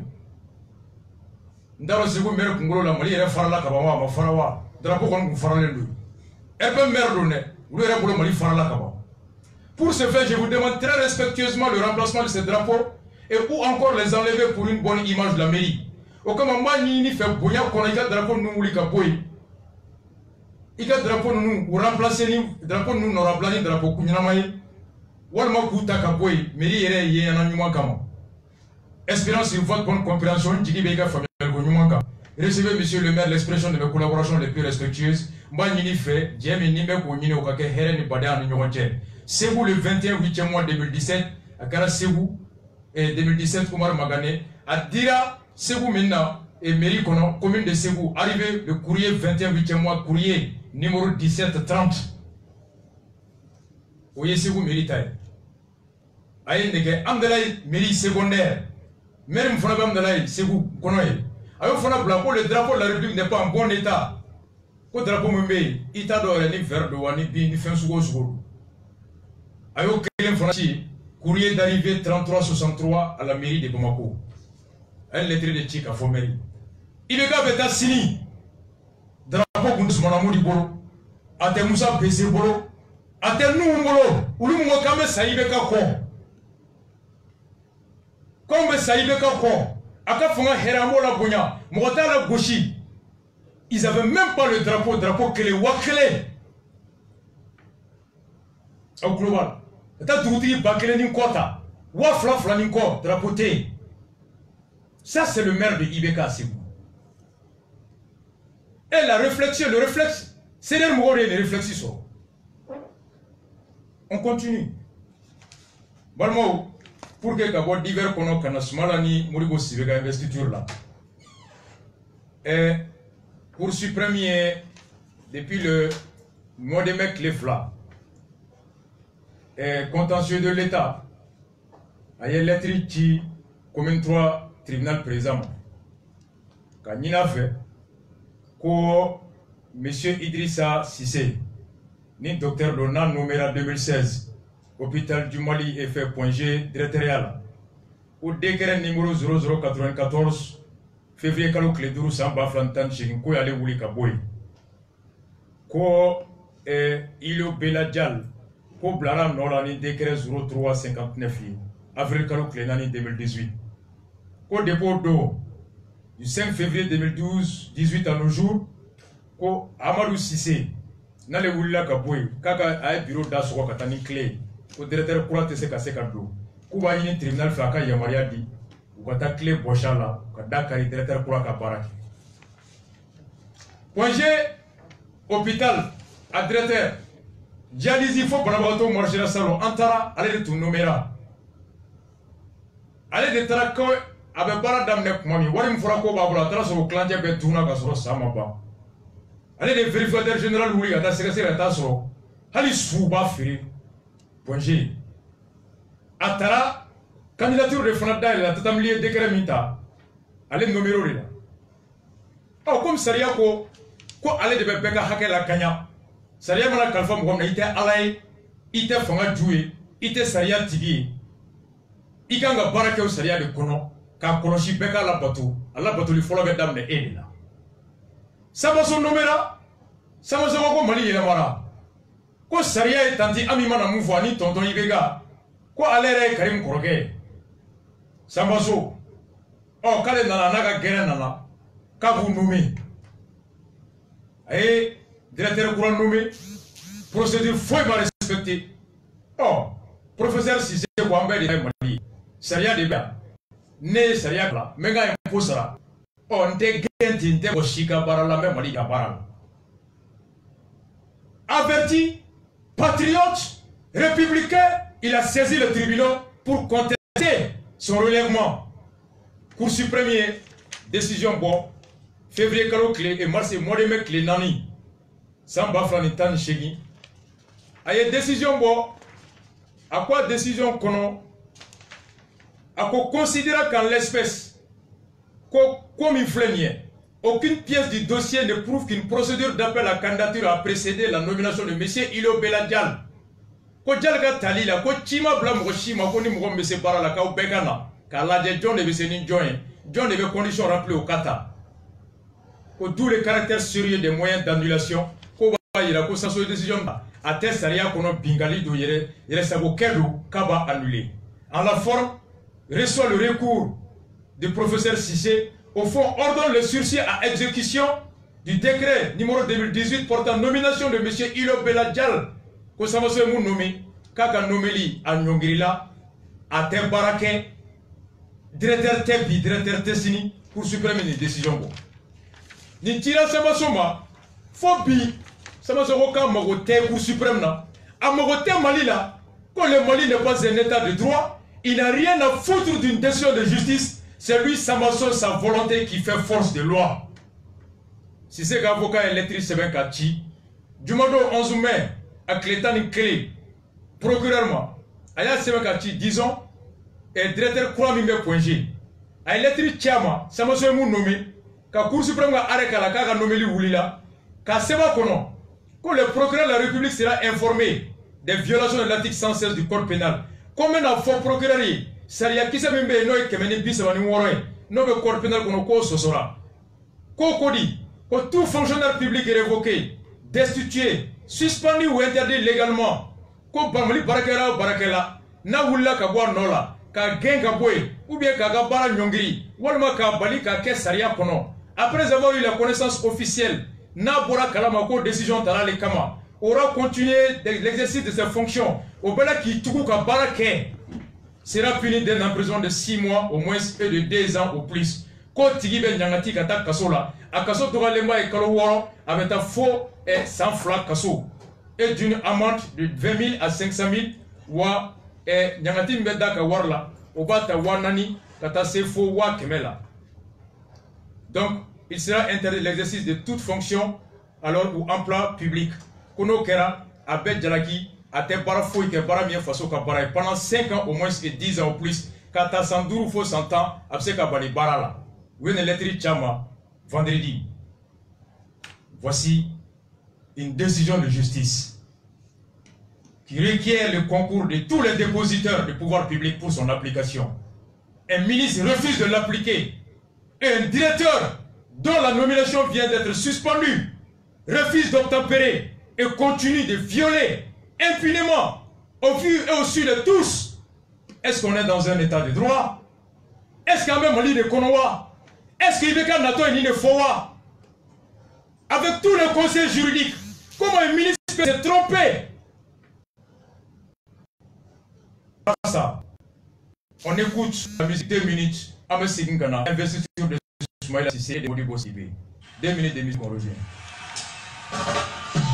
Ndaro Sebou maire Kungolo la Mali est Farala Kabawa, ma Farawa. Drapeau comme Faralendo. Et peu maire donné, vous le pour le Mali Farala Kabawa. Pour ce faire, je vous demande très respectueusement le remplacement de ces drapeaux et ou encore les enlever pour une bonne image de la mairie. Au cas où ni fait boya qu'on a un drapeau nous ou kaboy. Il y a drapeau nous ou remplacer ni drapeau nous n'aura remplacé drapeau kunyamaye. Walma kuta kaboy mairie yere yé un animal kama. Espérant sur votre bonne compréhension, Jigi Bega Fabien Gonyumaka. Recevez monsieur le maire l'expression de mes collaborations les plus respectueuses. Mani fait, Djemi Nimbe Kounine Okake Heren Badan Nyoche. Sebou le 21 8e mois 2017, à Kara Sebou et 2017 Oumar Magane, à Dira Sebou Minna et Mairie Kono, commune de Sebou, arrivé le courrier 21 8e mois, courrier numéro 1730. Oye Sebou Méritaille. Aïe Nege, Amdelaï, mairie secondaire. Même Fona Amdelaï, Sebou, Konoye. Ayo Fona Blanco, le drapeau de la République n'est pas en bon état. Ko drapeau Mumbe, Ita d'or ni vert de Wani, ni fin sougo sougo. Ayo Kelen Franchi, courrier d'arrivée 3363 à la mairie de Bamako. Un lettre de Tchik à Fomeri. Ibeka Beta Sini, drapeau Koundous Monamoudi Bolo, Ate Moussa Bessé Bolo, Ate Noumbolo, Oulou Kame Saïbeka Kon. Comme Saïbeka Kon, Aka Fonga Heramo la Bonya, Mota la Gauchi. Ils n'avaient même pas le drapeau Kele, Wakele. Au global. T'as tout dit, Bakele Ninkota, Wafla Flaninko, drapeau T. Ça, c'est le maire de Ibeka, c'est vous. Et la réflexion, le réflexe, c'est le mot les réflexions. On continue. Balmo, pour que Kabo divers kono kana smalani murigo sivega investiture là. Et poursuit premier depuis le mois de mai Clefla. Et contentieux de l'État. Aye lettre qui commune 3 tribunal présent. Kanina fait ko monsieur Idrissa Sissé ni docteur Lona numéro 2016 hôpital du Mali FF.G directorial au décret numéro 0094 février kalo Kleduru Samba Flantan Chine ko yale wuli ka boy ko Ilo Beladjal ko blara nola ni décret 0359 avril kalo Klenani 2018 ko dépôt d'eau du 5 février 2012 18 à nos jours ko Amadou Sissé nale wulila ka boy kaka ay bureau d'assoir katani clé ko directeur courant se ka do ko ba yini tribunal fa ka yamaria di ko ta clé bochala ka dakari directeur courant ka baraki G hôpital à directeur dialyse faut banabato marcher la salon antara allez de tout numéra allez de trako abe bara damne kumami wari mfura ko babula tara so klanje be tuna ka so sama ba allez de vérificateur général wuri ata secrétaire ata so hali suba firi G atara candidature de Fonada la tatamlier décret minta allez numéro là oh comme saria ko allez de beka hakela kanya saria mala kalfa mo na ite alay ite fanga jouer ite saria tigi ikanga barake o saria de kono ka koloshi beka la bato li folo be damne edina sama son numera sama so ko mali yele mara ko saria e tanti ami mana mu fo ani tonton ibega ko alere karim koroge sama so o kale nana naga gere nana ka bu nommé et directeur courant nommé procédure foi ma respecté oh professeur Cissé Wambe de Mali saria de ba ne saria la menga imposara on te genti nte boshika barala me Mali barala averti patriote républicain il a saisi le tribunal pour contester son relèvement Cour suprême décision bon février kalo clé et mars mois de mai clé nani Samba Flanitan Chegi aye décision bon à quoi décision kono à quoi considérer qu'en l'espèce comme il flemmait aucune pièce du dossier ne prouve qu'une procédure d'appel à candidature a précédé la nomination de monsieur Ilo Beladjal ko jalga talila ko chima bla mo chima ko ni mo mbese para la ka obegana ka la de John de Beseni John de conditions remplies au kata ko tous les caractères sérieux des moyens d'annulation ko ba ira ko sa so décision a testaria kono bingali do yere sabo kedo kaba annulé en la forme reçoit le recours du professeur Cissé au fond ordonne le sursis à exécution du décret numéro 2018 portant nomination de monsieur Ilo Beladjal ko sama so mu nommé kaka nomeli a nyongirila a tembarake directeur tempi directeur tessini pour supprimer une décision bon ni tira sama soma fobi sama so ka magote pour suprême na a magote Mali là quand le Mali n'est pas un état de droit il n'a rien à foutre d'une décision de justice c'est lui Samaso sa volonté qui fait force de loi si c'est qu'avocat électrique Seben Kachi du mois 11 mai à Clétani Clé procureurement aya Seben Kachi disons et directeur Kouramimbe.G a électrique Chama Samaso mu nommé ka Cour suprême a arrêté la kaka nommé li wulila ka seba kono que le procureur de la République sera informé des violations de l'article 116 du code pénal. Combien de fois procureur Saria qui s'est même bien noé que meni bis avani woré no be code pénal kono ko sosora ko kodi ko tout fonctionnaire public est révoqué, destitué, suspendu ou interdit légalement. Ko bamali barakela na wulla ka boire nola ka genga boy ou bien ka bara nyongiri walma ka bali ka ke saria kono. Après avoir eu la connaissance officielle na bora kalama ko décision tarale kama aura continué l'exercice de ses fonctions au bala qui tuku ka bara ke sera puni d'un emprisonnement de 6 mois au moins et de 2 ans au plus. Ko tigi be nyangati kata kasola akaso to galemba e kalo woro avec un faux et sans flac kaso et d'une amende de 20 000 à 500 000 wa e nyangati mbeda ka warla obata wanani kata se faux wa kemela. Donc il sera interdit l'exercice de toute fonction alors ou emploi public. Kono kera abed jalaki ate bara foi ke bara mien faso ka bara pendant 5 ans au moins et 10 ans au plus kata sanduru fo 100 ans abse ka bani bara la. Oui, une lettre Chama vendredi. Voici une décision de justice qui requiert le concours de tous les dépositaires de pouvoir public pour son application. Un ministre refuse de l'appliquer et un directeur dont la nomination vient d'être suspendue refuse d'obtempérer et continue de violer impunément au vu et au su de tous. Est-ce qu'on est dans un état de droit? Est-ce qu'il y a même un lit de Konowa? Est-ce qu'il y a un lit de Fowa? Avec tous les conseils juridiques, comment un ministre peut se tromper? Ça, on écoute la musique 2 minutes. Ahmed Sigingana, investiture de Soumaïla Sissé et de Modibo Sibé. 2 minutes de musique, on revient.